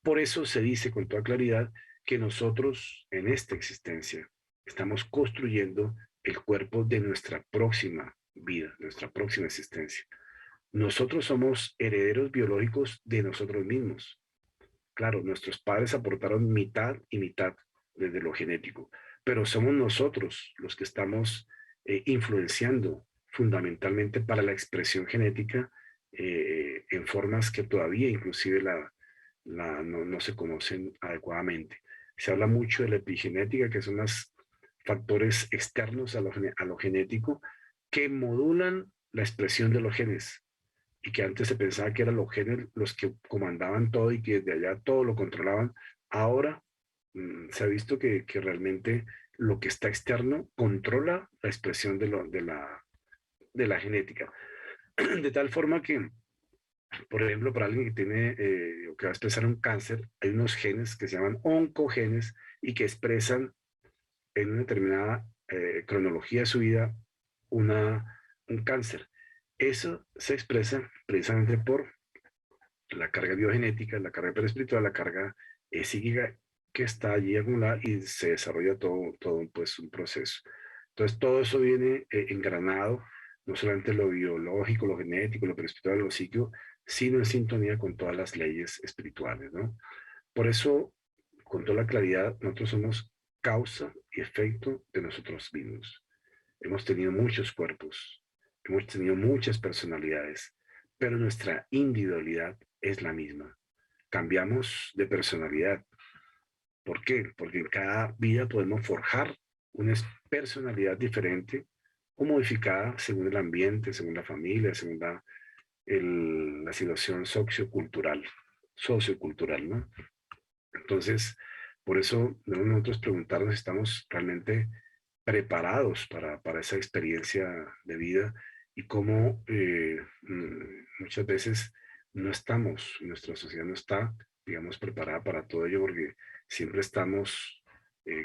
Por eso se dice con toda claridad que nosotros en esta existencia estamos construyendo el cuerpo de nuestra próxima vida, nuestra próxima existencia. Nosotros somos herederos biológicos de nosotros mismos. Claro, nuestros padres aportaron mitad y mitad desde lo genético, pero somos nosotros los que estamos influenciando fundamentalmente para la expresión genética en formas que todavía inclusive no se conocen adecuadamente. Se habla mucho de la epigenética, que son los factores externos a lo genético que modulan la expresión de los genes, y que antes se pensaba que eran los genes los que comandaban todo y que desde allá todo lo controlaban. Ahora se ha visto que realmente lo que está externo controla la expresión de la genética. De tal forma que, por ejemplo, para alguien que tiene o que va a expresar un cáncer, hay unos genes que se llaman oncogenes y que expresan en una determinada cronología de su vida un cáncer. Eso se expresa precisamente por la carga biogenética, la carga perispiritual, la carga psíquica que está allí acumulada y se desarrolla todo pues, un proceso. Entonces, todo eso viene engranado, no solamente lo biológico, lo genético, lo perispiritual, lo psíquico, sino en sintonía con todas las leyes espirituales, ¿no? Por eso, con toda la claridad, nosotros somos causa y efecto de nosotros mismos. Hemos tenido muchos cuerpos, hemos tenido muchas personalidades, pero nuestra individualidad es la misma. Cambiamos de personalidad. ¿Por qué? Porque en cada vida podemos forjar una personalidad diferente o modificada según el ambiente, según la familia, según la situación sociocultural, ¿no? Entonces, por eso debemos nosotros preguntarnos si estamos realmente preparados para esa experiencia de vida y cómo muchas veces no estamos, nuestra sociedad no está, digamos, preparada para todo ello porque siempre estamos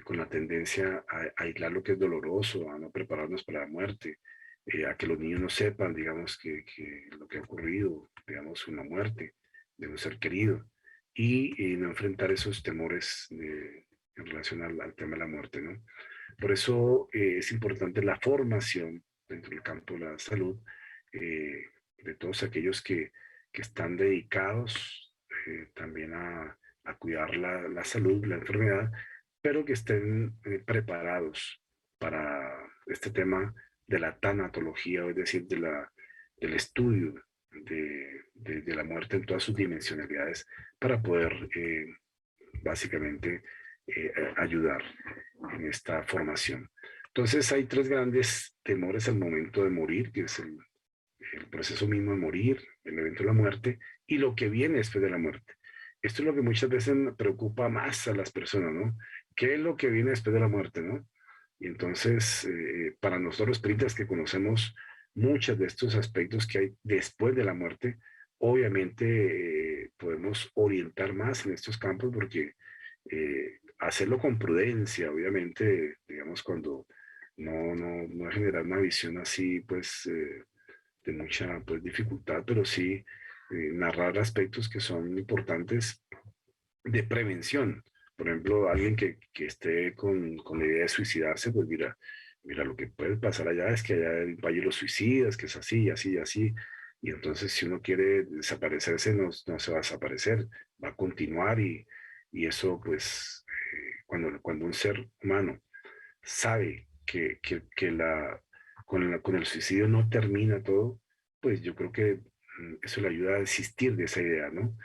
con la tendencia a aislar lo que es doloroso, a no prepararnos para la muerte, a que los niños no sepan, digamos, que lo que ha ocurrido, digamos, una muerte de un ser querido y no enfrentar esos temores en relación al tema de la muerte, ¿no? Por eso es importante la formación dentro del campo de la salud de todos aquellos que están dedicados también a cuidar la salud, la enfermedad, pero que estén preparados para este tema de la tanatología, es decir, del estudio de la muerte en todas sus dimensionalidades para poder básicamente ayudar en esta formación. Entonces hay tres grandes temores al momento de morir, que es el proceso mismo de morir, el evento de la muerte y lo que viene después de la muerte. Esto es lo que muchas veces preocupa más a las personas, ¿no? ¿Qué es lo que viene después de la muerte, no? Y entonces, para nosotros los espíritas que conocemos muchos de estos aspectos que hay después de la muerte, obviamente podemos orientar más en estos campos porque hacerlo con prudencia, obviamente, digamos, cuando no generar una visión así, pues, de mucha pues, dificultad, pero sí narrar aspectos que son importantes de prevención. Por ejemplo, alguien que esté con la idea de suicidarse, pues mira, lo que puede pasar allá es que allá hay los suicidas, que es así, así, así. Y entonces si uno quiere desaparecerse, no se va a desaparecer, va a continuar y eso pues cuando un ser humano sabe con el suicidio no termina todo, pues yo creo que eso le ayuda a desistir de esa idea, ¿no?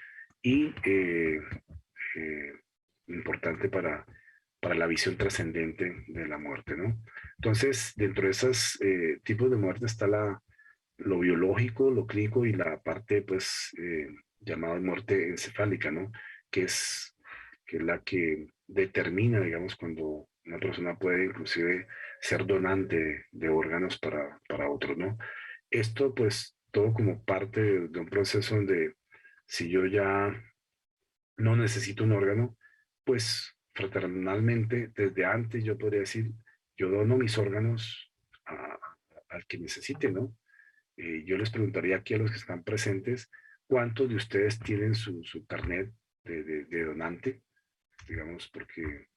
Y eh, importante para la visión trascendente de la muerte, ¿no? Entonces, dentro de esos tipos de muerte está lo biológico, lo clínico y la parte, pues, llamada muerte encefálica, ¿no? Que es, que es la que determina, digamos, cuando una persona puede inclusive ser donante de órganos para otros, ¿no? Esto, pues, todo como parte de un proceso donde si yo ya no necesito un órgano, pues fraternalmente, desde antes yo podría decir, yo dono mis órganos al que necesite, ¿no? Yo les preguntaría aquí a los que están presentes, ¿cuántos de ustedes tienen su carnet de donante? Digamos, porque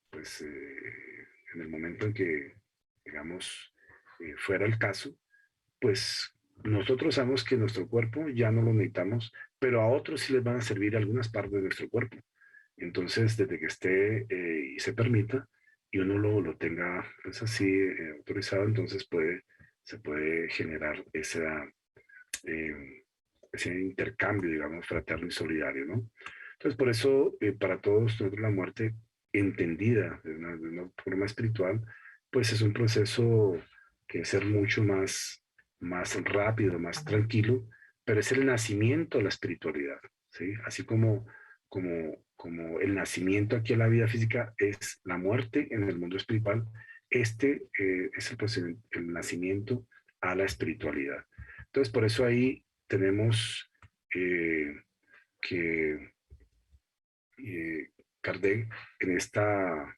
pues en el momento en que, digamos, fuera el caso, pues nosotros sabemos que nuestro cuerpo ya no lo necesitamos, pero a otros sí les van a servir algunas partes de nuestro cuerpo. Entonces, desde que esté y se permita, y uno lo tenga pues así autorizado, entonces se puede generar eh, ese intercambio, digamos, fraterno y solidario, ¿no? Entonces, por eso, para todos nosotros la muerte entendida de una forma espiritual, pues es un proceso que debe ser mucho más rápido, más tranquilo, pero es el nacimiento de la espiritualidad, ¿sí? Así como el nacimiento aquí en la vida física es la muerte en el mundo espiritual, este es el nacimiento a la espiritualidad. Entonces, por eso ahí tenemos que Kardec en esta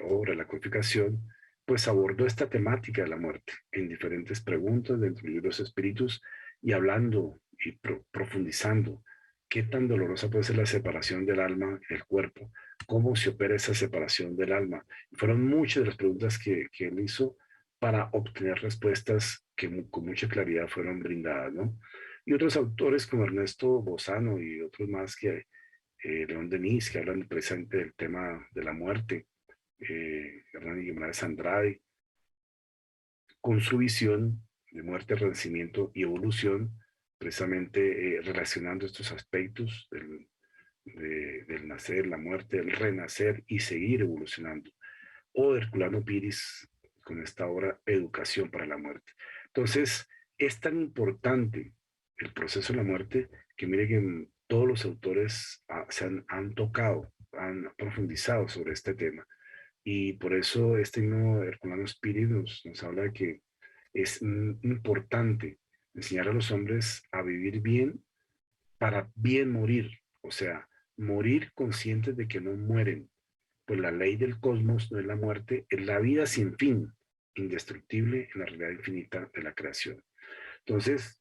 obra, La Codificación, pues abordó esta temática de la muerte en diferentes preguntas dentro del libro de los espíritus y hablando y profundizando qué tan dolorosa puede ser la separación del alma y del cuerpo, cómo se opera esa separación del alma. Y fueron muchas de las preguntas que él hizo para obtener respuestas que con mucha claridad fueron brindadas, ¿no? Y otros autores como Ernesto Bozano y otros más que León Denis, que hablan precisamente del tema de la muerte, Hernán Guimaraes Andrade, con su visión de muerte, renacimiento y evolución, precisamente relacionando estos aspectos del nacer, la muerte, el renacer y seguir evolucionando. O Herculano Piris con esta obra Educación para la muerte. Entonces, es tan importante el proceso de la muerte que mire que todos los autores han tocado, han profundizado sobre este tema. Y por eso este himno de Herculano Piris nos habla de que es importante enseñar a los hombres a vivir bien para bien morir. O sea, morir conscientes de que no mueren, pues la ley del cosmos no es la muerte, es la vida sin fin, indestructible en la realidad infinita de la creación. Entonces,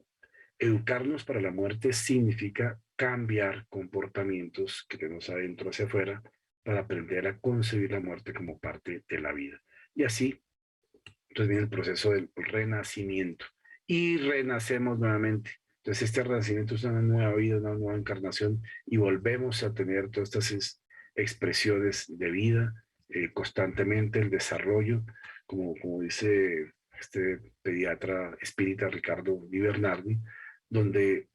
educarnos para la muerte significa cambiar comportamientos que tenemos adentro hacia afuera para aprender a concebir la muerte como parte de la vida. Y así, entonces viene el proceso del renacimiento. Y renacemos nuevamente. Entonces este renacimiento es una nueva vida, una nueva encarnación y volvemos a tener todas estas expresiones de vida, constantemente el desarrollo, como dice este pediatra espírita Ricardo Di Bernardi, donde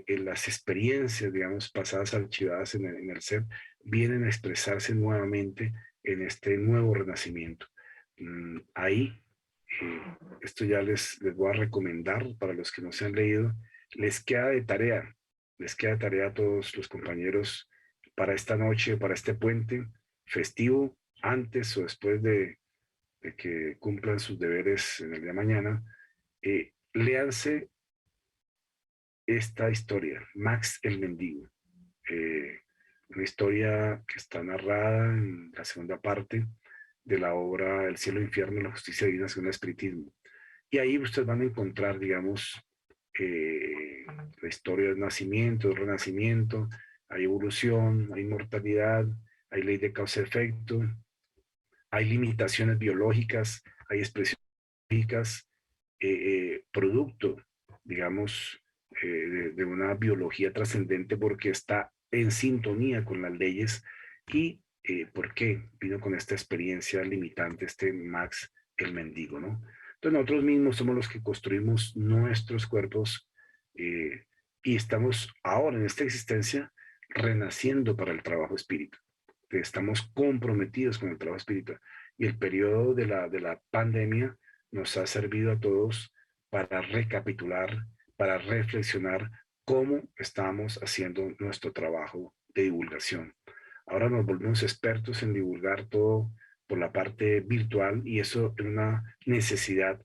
las experiencias, digamos, pasadas archivadas en el ser, vienen a expresarse nuevamente en este nuevo renacimiento. Ahí, esto ya les voy a recomendar para los que no se han leído, les queda de tarea a todos los compañeros para esta noche, para este puente festivo, antes o después de que cumplan sus deberes en el día de mañana, léanse esta historia, Max el Mendigo, una historia que está narrada en la segunda parte de la obra El cielo, infierno, la justicia divina según el espiritismo. Y ahí ustedes van a encontrar, digamos, la historia del nacimiento, del renacimiento, hay evolución, hay mortalidad, hay ley de causa-efecto, hay limitaciones biológicas, hay expresiones biológicas, producto, digamos, de una biología trascendente porque está en sintonía con las leyes y por qué vino con esta experiencia limitante este Max el Mendigo, ¿no? Entonces nosotros mismos somos los que construimos nuestros cuerpos y estamos ahora en esta existencia renaciendo para el trabajo espiritual. Estamos comprometidos con el trabajo espiritual y el periodo de la pandemia nos ha servido a todos para recapitular, para reflexionar cómo estamos haciendo nuestro trabajo de divulgación. Ahora nos volvemos expertos en divulgar todo por la parte virtual y eso es una necesidad,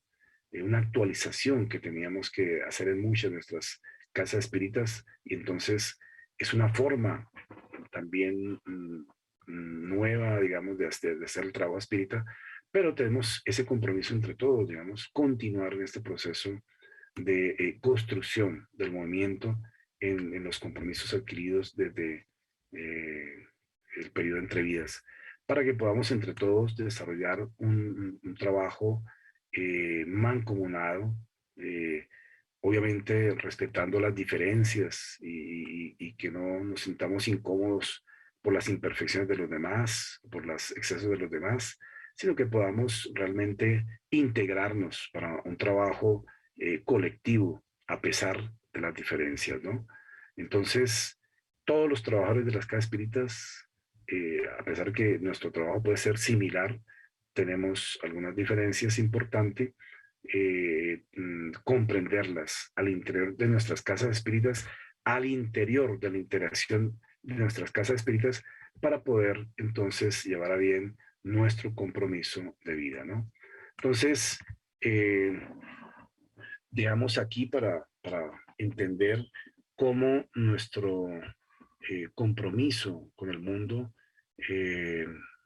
una actualización que teníamos que hacer en muchas de nuestras casas espíritas y entonces es una forma también nueva, digamos, de hacer el trabajo espírita, pero tenemos ese compromiso entre todos, digamos, continuar en este proceso de construcción del movimiento en los compromisos adquiridos desde el periodo entre vidas, para que podamos entre todos desarrollar un trabajo mancomunado, obviamente respetando las diferencias y que no nos sintamos incómodos por las imperfecciones de los demás, por los excesos de los demás, sino que podamos realmente integrarnos para un trabajo colectivo a pesar de las diferencias, ¿no? Entonces, todos los trabajadores de las casas espíritas, a pesar de que nuestro trabajo puede ser similar, tenemos algunas diferencias importantes, comprenderlas al interior de nuestras casas espíritas, al interior de la interacción de nuestras casas espíritas, para poder entonces llevar a bien nuestro compromiso de vida, ¿no? Entonces, digamos aquí para entender cómo nuestro compromiso con el mundo,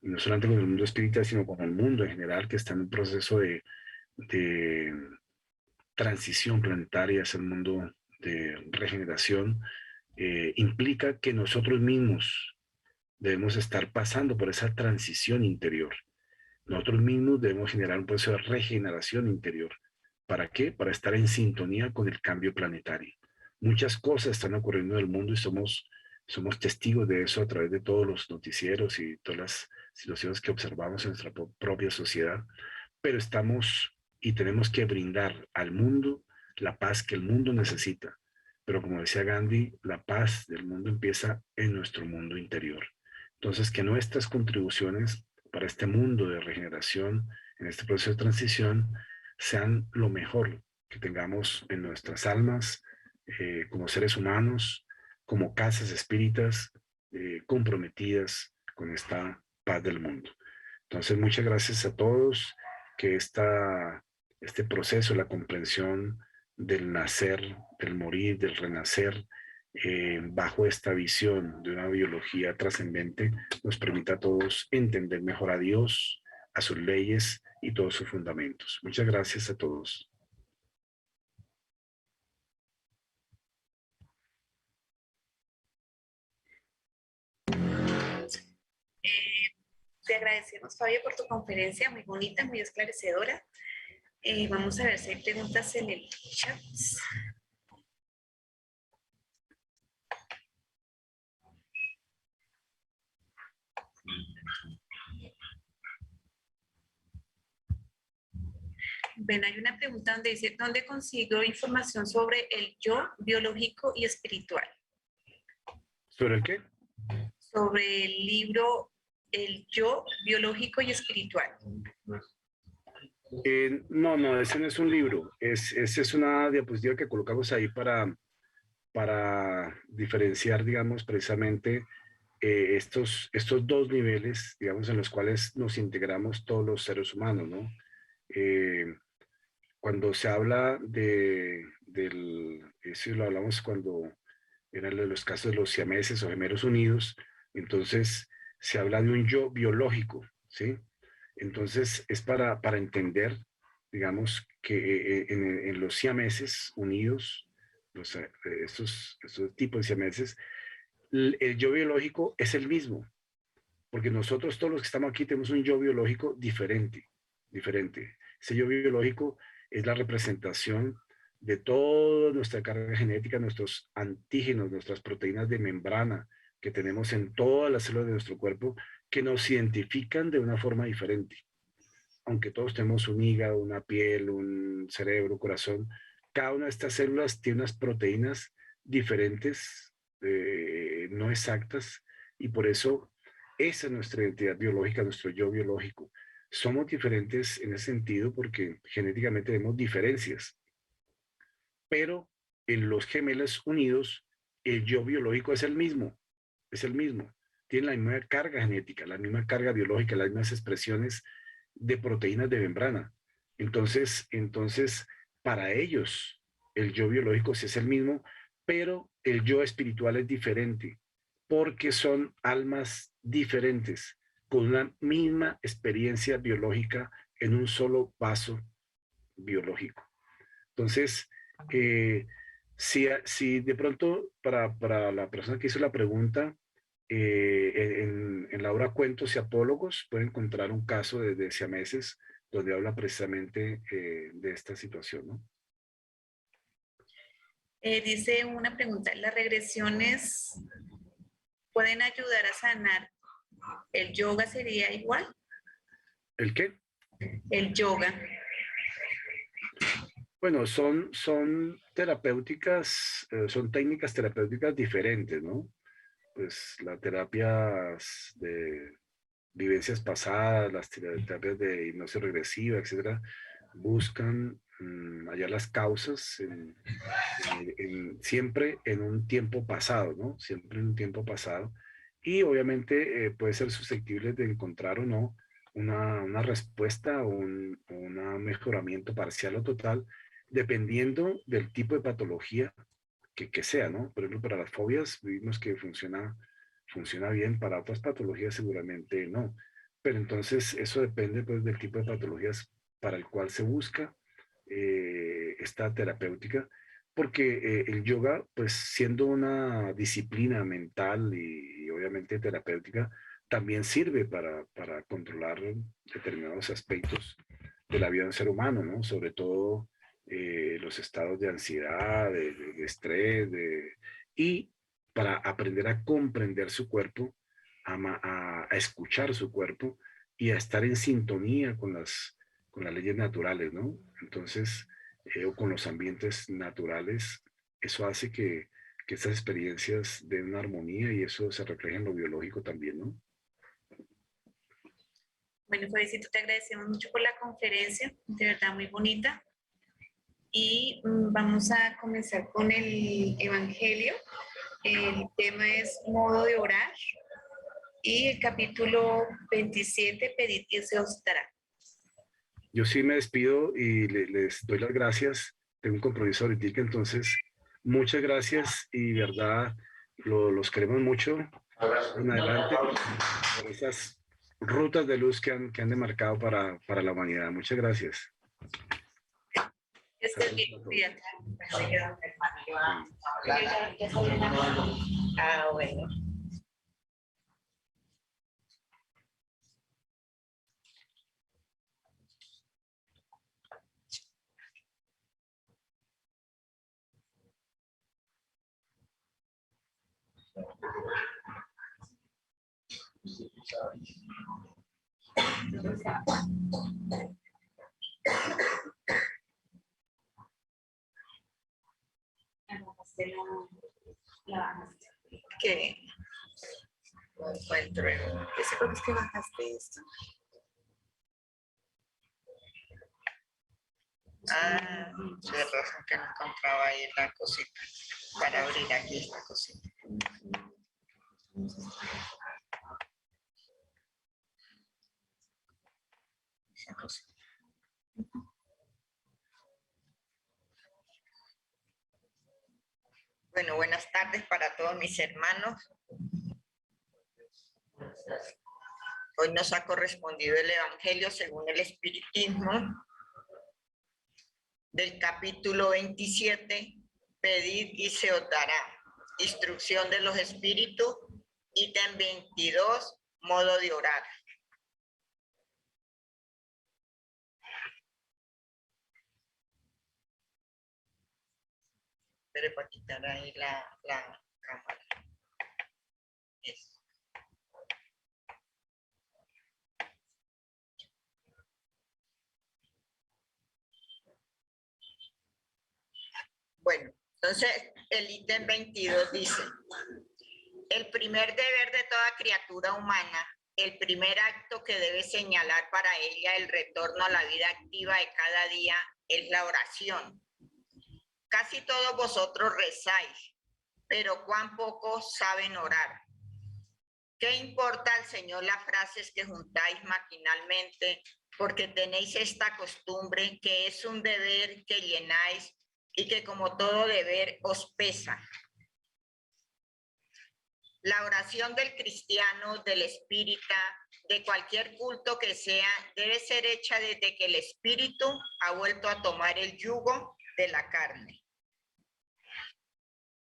no solamente con el mundo espiritual, sino con el mundo en general, que está en un proceso de transición planetaria hacia el mundo de regeneración, implica que nosotros mismos debemos estar pasando por esa transición interior. Nosotros mismos debemos generar un proceso de regeneración interior. ¿Para qué? Para estar en sintonía con el cambio planetario. Muchas cosas están ocurriendo en el mundo y somos testigos de eso a través de todos los noticieros y todas las situaciones que observamos en nuestra propia sociedad. Pero estamos y tenemos que brindar al mundo la paz que el mundo necesita. Pero como decía Gandhi, la paz del mundo empieza en nuestro mundo interior. Entonces, que nuestras contribuciones para este mundo de regeneración, en este proceso de transición, sean lo mejor que tengamos en nuestras almas, como seres humanos, como casas espíritas, comprometidas con esta paz del mundo. Entonces, muchas gracias a todos, que este proceso, la comprensión del nacer, del morir, del renacer, bajo esta visión de una biología trascendente, nos permita a todos entender mejor a Dios, a sus leyes y todos sus fundamentos. Muchas gracias a todos. Te agradecemos, Fabio, por tu conferencia, muy bonita, muy esclarecedora. Vamos a ver si hay preguntas en el chat. Ven, hay una pregunta donde dice, ¿dónde consigo información sobre el yo biológico y espiritual? ¿Sobre el qué? Sobre el libro El yo biológico y espiritual. No, ese no es un libro. Esa es una diapositiva que colocamos ahí para diferenciar, digamos, precisamente estos dos niveles, digamos, en los cuales nos integramos todos los seres humanos, ¿no? Cuando se habla eso lo hablamos cuando eran los casos de los siameses o gemelos unidos, entonces se habla de un yo biológico, ¿sí? Entonces es para entender, digamos, que en los siameses unidos, estos tipos de siameses, el yo biológico es el mismo, porque nosotros todos los que estamos aquí tenemos un yo biológico diferente. Ese yo biológico es la representación de toda nuestra carga genética, nuestros antígenos, nuestras proteínas de membrana que tenemos en todas las células de nuestro cuerpo, que nos identifican de una forma diferente. Aunque todos tenemos un hígado, una piel, un cerebro, un corazón, cada una de estas células tiene unas proteínas diferentes, no exactas, y por eso esa es nuestra identidad biológica, nuestro yo biológico. Somos diferentes en ese sentido porque genéticamente tenemos diferencias, pero en los gemelos unidos el yo biológico es el mismo, tiene la misma carga genética, la misma carga biológica, las mismas expresiones de proteínas de membrana. Entonces, para ellos el yo biológico sí es el mismo, pero el yo espiritual es diferente, porque son almas diferentes, con una misma experiencia biológica en un solo vaso biológico. Entonces, si de pronto para la persona que hizo la pregunta, en la obra Cuentos y Apólogos puede encontrar un caso de siameses donde habla precisamente de esta situación, ¿no? Dice una pregunta, ¿las regresiones pueden ayudar a sanar? ¿El yoga sería igual? ¿El qué? El yoga. Bueno, son terapéuticas, son técnicas terapéuticas diferentes, ¿no? pues las terapias de vivencias pasadas, las terapias de hipnosis regresiva, etcétera, buscan hallar las causas siempre en un tiempo pasado, ¿no? Siempre en un tiempo pasado. Y obviamente puede ser susceptible de encontrar o no una respuesta o un mejoramiento parcial o total, dependiendo del tipo de patología que sea, ¿no? Por ejemplo, para las fobias vimos que funciona bien, para otras patologías seguramente no. Pero entonces eso depende pues del tipo de patologías para el cual se busca esta terapéutica, porque el yoga, pues siendo una disciplina mental y obviamente terapéutica, también sirve para controlar determinados aspectos de la vida del ser humano, ¿no? Sobre todo los estados de ansiedad, de estrés, y para aprender a comprender su cuerpo, a escuchar su cuerpo y a estar en sintonía con las leyes naturales, ¿no? Entonces, o con los ambientes naturales, eso hace que estas experiencias den una armonía y eso se refleja en lo biológico también, ¿no? Bueno, Fabicito, te agradecemos mucho por la conferencia, de verdad muy bonita. Y vamos a comenzar con el Evangelio. El tema es modo de orar y el capítulo 27, pedid y se os dará. Yo sí me despido y les doy las gracias. Tengo un compromiso ahorita, entonces muchas gracias y verdad los queremos mucho. En adelante por esas rutas de luz que han demarcado para la humanidad. Muchas gracias. Que estés bien, cuídate. Ah, bueno. Que no encuentro. ¿Qué se es que bajaste esto? Ah, de razón que no encontraba ahí la cosita para abrir aquí esta cosita. Esa cosita. Bueno, buenas tardes para todos mis hermanos. Hoy nos ha correspondido el Evangelio según el Espiritismo, del capítulo 27, pedid y se os dará. Instrucción de los espíritus, ítem 22, modo de orar. Espere para quitar ahí la cámara. Eso. Bueno, entonces el ítem 22 dice: el primer deber de toda criatura humana, el primer acto que debe señalar para ella el retorno a la vida activa de cada día es la oración. Casi todos vosotros rezáis, pero cuán pocos saben orar. ¿Qué importa al Señor las frases que juntáis maquinalmente, porque tenéis esta costumbre que es un deber que llenáis y que como todo deber os pesa? La oración del cristiano, del espírita, de cualquier culto que sea, debe ser hecha desde que el espíritu ha vuelto a tomar el yugo de la carne.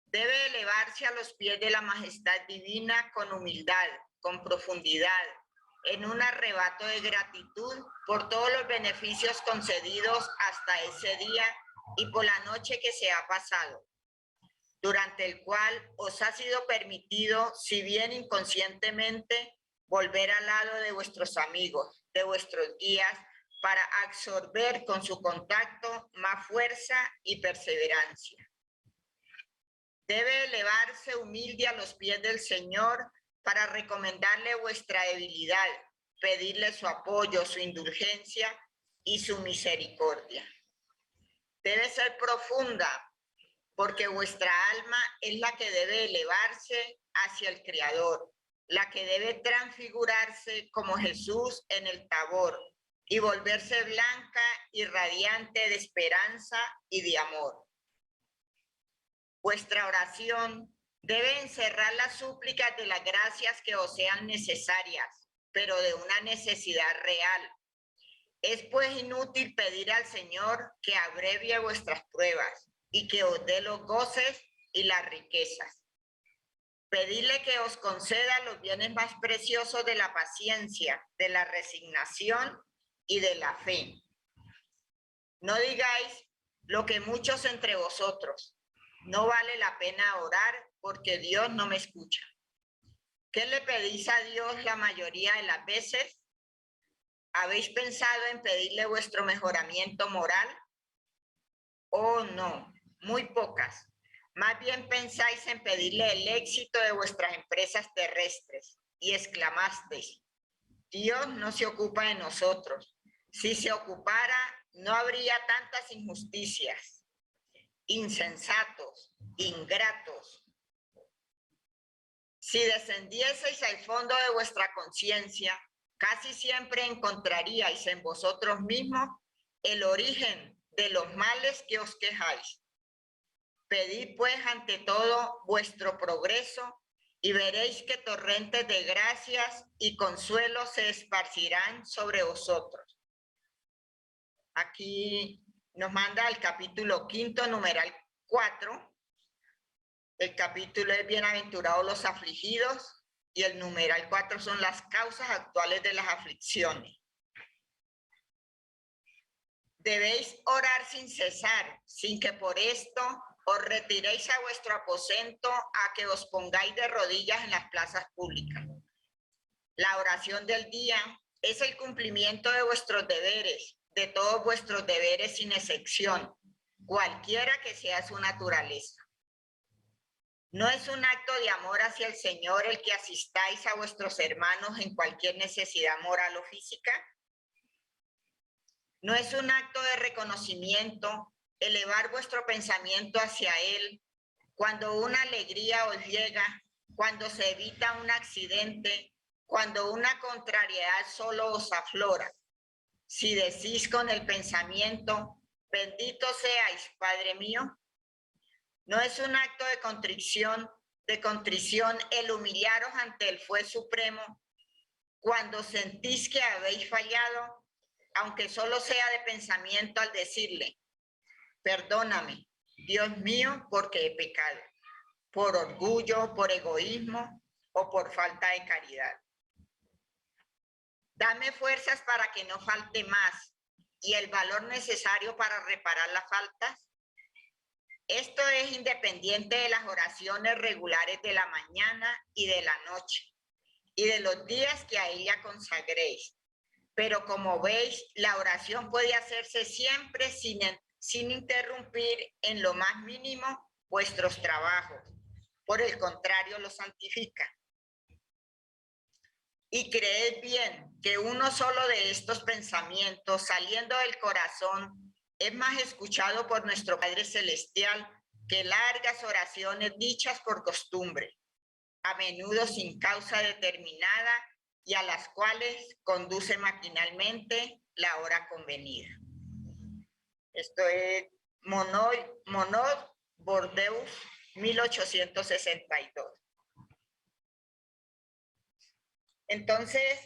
Debe elevarse a los pies de la majestad divina con humildad, con profundidad, en un arrebato de gratitud por todos los beneficios concedidos hasta ese día y por la noche que se ha pasado, durante el cual os ha sido permitido, si bien inconscientemente, volver al lado de vuestros amigos, de vuestros guías, para absorber con su contacto más fuerza y perseverancia. Debe elevarse humilde a los pies del Señor para recomendarle vuestra debilidad, pedirle su apoyo, su indulgencia y su misericordia. Debe ser profunda, porque vuestra alma es la que debe elevarse hacia el Creador, la que debe transfigurarse como Jesús en el Tabor y volverse blanca y radiante de esperanza y de amor. Vuestra oración debe encerrar las súplicas de las gracias que os sean necesarias, pero de una necesidad real. Es pues inútil pedir al Señor que abrevie vuestras pruebas y que os dé los goces y las riquezas. Pedidle que os conceda los bienes más preciosos de la paciencia, de la resignación y de la fe. No digáis lo que muchos entre vosotros: no vale la pena orar porque Dios no me escucha. ¿Qué le pedís a Dios la mayoría de las veces? ¿Habéis pensado en pedirle vuestro mejoramiento moral? Oh, no, muy pocas. Más bien pensáis en pedirle el éxito de vuestras empresas terrestres y exclamasteis: Dios no se ocupa de nosotros. Si se ocupara, no habría tantas injusticias. Insensatos, ingratos. Si descendieseis al fondo de vuestra conciencia, casi siempre encontraríais en vosotros mismos el origen de los males que os quejáis. Pedid pues ante todo vuestro progreso y veréis que torrentes de gracias y consuelo se esparcirán sobre vosotros. Aquí nos manda el capítulo 5, numeral 4. El capítulo es Bienaventurados los afligidos y el numeral 4 son las causas actuales de las aflicciones. Debéis orar sin cesar, sin que por esto os retiréis a vuestro aposento a que os pongáis de rodillas en las plazas públicas. La oración del día es el cumplimiento de vuestros deberes, de todos vuestros deberes sin excepción, cualquiera que sea su naturaleza. ¿No es un acto de amor hacia el Señor el que asistáis a vuestros hermanos en cualquier necesidad moral o física? ¿No es un acto de reconocimiento elevar vuestro pensamiento hacia Él cuando una alegría os llega, cuando se evita un accidente, cuando una contrariedad solo os aflora? Si decís con el pensamiento: bendito seáis, Padre mío. ¿No es un acto de contrición el humillaros ante el Juez Supremo cuando sentís que habéis fallado, aunque solo sea de pensamiento, al decirle: perdóname, Dios mío, porque he pecado, por orgullo, por egoísmo o por falta de caridad? Dame fuerzas para que no falte más y el valor necesario para reparar las faltas. Esto es independiente de las oraciones regulares de la mañana y de la noche y de los días que a ella consagréis. Pero como veis, la oración puede hacerse siempre sin interrumpir en lo más mínimo vuestros trabajos. Por el contrario, los santifica. Y creed bien que uno solo de estos pensamientos saliendo del corazón es más escuchado por nuestro Padre Celestial que largas oraciones dichas por costumbre, a menudo sin causa determinada y a las cuales conduce maquinalmente la hora convenida. Esto es Monod Bordeaux, 1862. Entonces,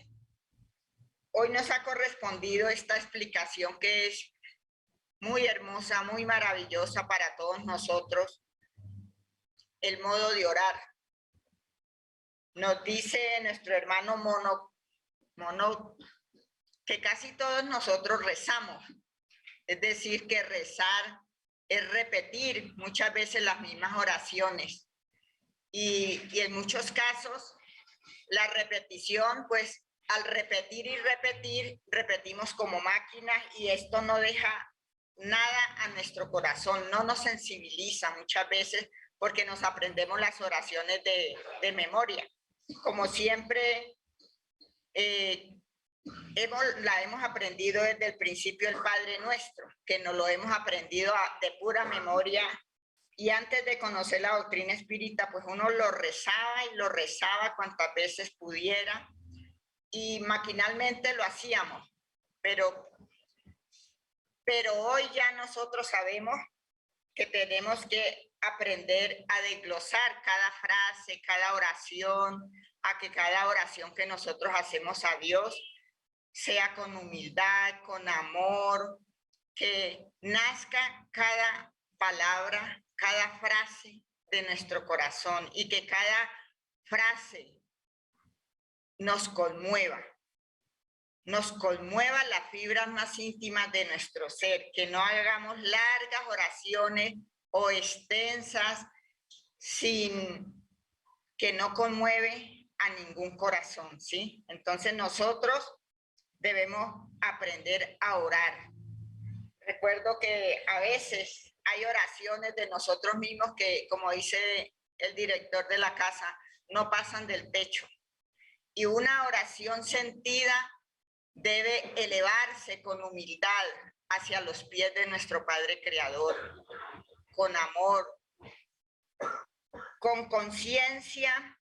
hoy nos ha correspondido esta explicación que es muy hermosa, muy maravillosa para todos nosotros, el modo de orar. Nos dice nuestro hermano Mono que casi todos nosotros rezamos, es decir, que rezar es repetir muchas veces las mismas oraciones y en muchos casos la repetición, pues al repetir y repetir, repetimos como máquinas y esto no deja nada a nuestro corazón, no nos sensibiliza muchas veces porque nos aprendemos las oraciones de memoria. Como siempre, la hemos aprendido desde el principio el Padre Nuestro, que nos lo hemos aprendido de pura memoria. Y antes de conocer la doctrina espírita, pues uno lo rezaba y lo rezaba cuantas veces pudiera. Y maquinalmente lo hacíamos. Pero hoy ya nosotros sabemos que tenemos que aprender a desglosar cada frase, cada oración, a que cada oración que nosotros hacemos a Dios sea con humildad, con amor, que nazca cada palabra, cada frase de nuestro corazón y que cada frase nos conmueva las fibras más íntimas de nuestro ser, que no hagamos largas oraciones o extensas que no conmueve a ningún corazón, ¿sí? Entonces nosotros debemos aprender a orar. Recuerdo que a veces hay oraciones de nosotros mismos que, como dice el director de la casa, no pasan del techo. Y una oración sentida debe elevarse con humildad hacia los pies de nuestro Padre Creador, con amor, con conciencia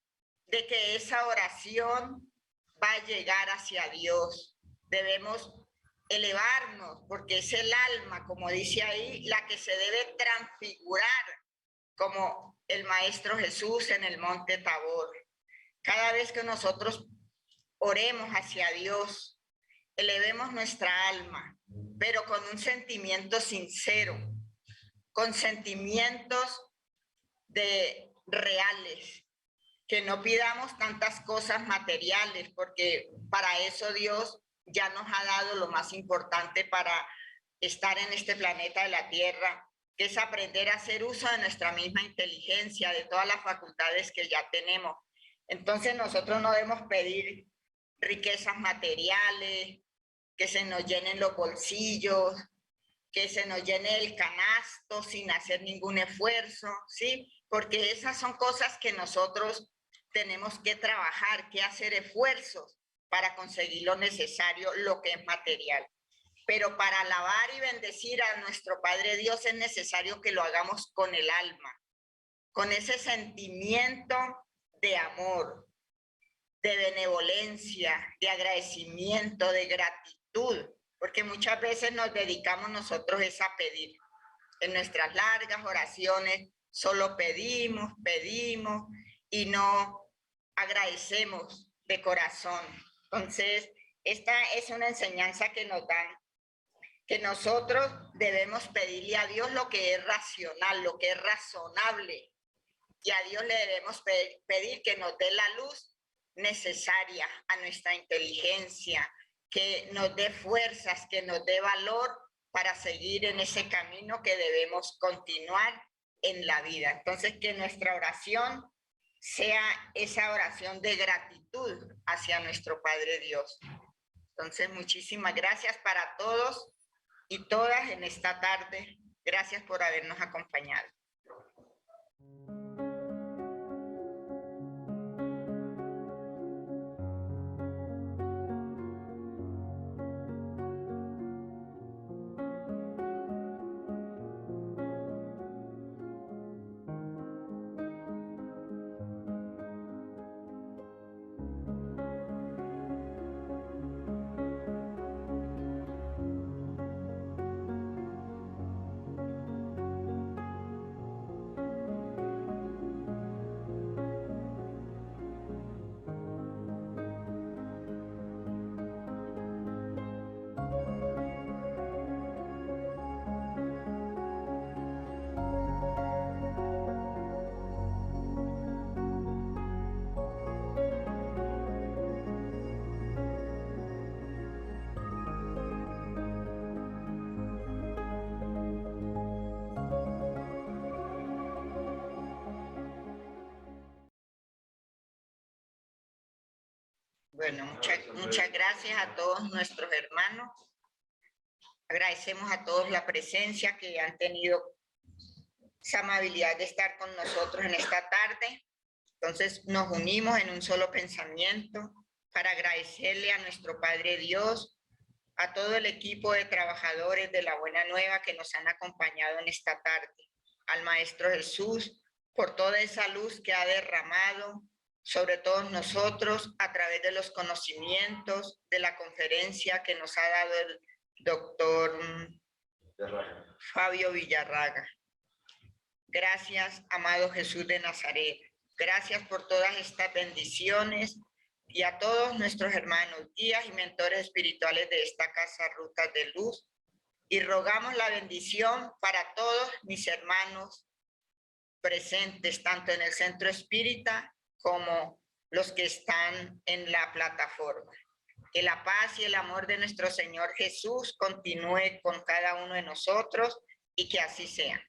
de que esa oración va a llegar hacia Dios. Debemos elevarnos porque es el alma, como dice ahí, la que se debe transfigurar como el Maestro Jesús en el Monte Tabor. Cada vez que nosotros oremos hacia Dios, elevemos nuestra alma, pero con un sentimiento sincero, con sentimientos reales, que no pidamos tantas cosas materiales, porque para eso Dios ya nos ha dado lo más importante para estar en este planeta de la Tierra, que es aprender a hacer uso de nuestra misma inteligencia, de todas las facultades que ya tenemos. Entonces nosotros no debemos pedir riquezas materiales, que se nos llenen los bolsillos, que se nos llene el canasto sin hacer ningún esfuerzo, ¿sí? Porque esas son cosas que nosotros tenemos que trabajar, que hacer esfuerzos para conseguir lo necesario, lo que es material. Pero para alabar y bendecir a nuestro Padre Dios es necesario que lo hagamos con el alma, con ese sentimiento de amor, de benevolencia, de agradecimiento, de gratitud, porque muchas veces nos dedicamos nosotros a pedir. En nuestras largas oraciones solo pedimos y no agradecemos de corazón. Entonces, esta es una enseñanza que nos dan, que nosotros debemos pedirle a Dios lo que es racional, lo que es razonable, y a Dios le debemos pedir que nos dé la luz necesaria a nuestra inteligencia, que nos dé fuerzas, que nos dé valor para seguir en ese camino que debemos continuar en la vida. Entonces, que nuestra oración sea esa oración de gratitud hacia nuestro Padre Dios. Entonces, muchísimas gracias para todos y todas en esta tarde. Gracias por habernos acompañado. Bueno, muchas gracias a todos nuestros hermanos. Agradecemos a todos la presencia que han tenido esa amabilidad de estar con nosotros en esta tarde. Entonces nos unimos en un solo pensamiento para agradecerle a nuestro Padre Dios, a todo el equipo de trabajadores de la Buena Nueva que nos han acompañado en esta tarde, al Maestro Jesús, por toda esa luz que ha derramado sobre todos nosotros a través de los conocimientos de la conferencia que nos ha dado el doctor Fabio Villarraga. Gracias, amado Jesús de Nazaret. Gracias por todas estas bendiciones y a todos nuestros hermanos, guías y mentores espirituales de esta Casa Rutas de Luz. Y rogamos la bendición para todos mis hermanos presentes, tanto en el Centro Espírita como los que están en la plataforma. Que la paz y el amor de nuestro Señor Jesús continúe con cada uno de nosotros y que así sea.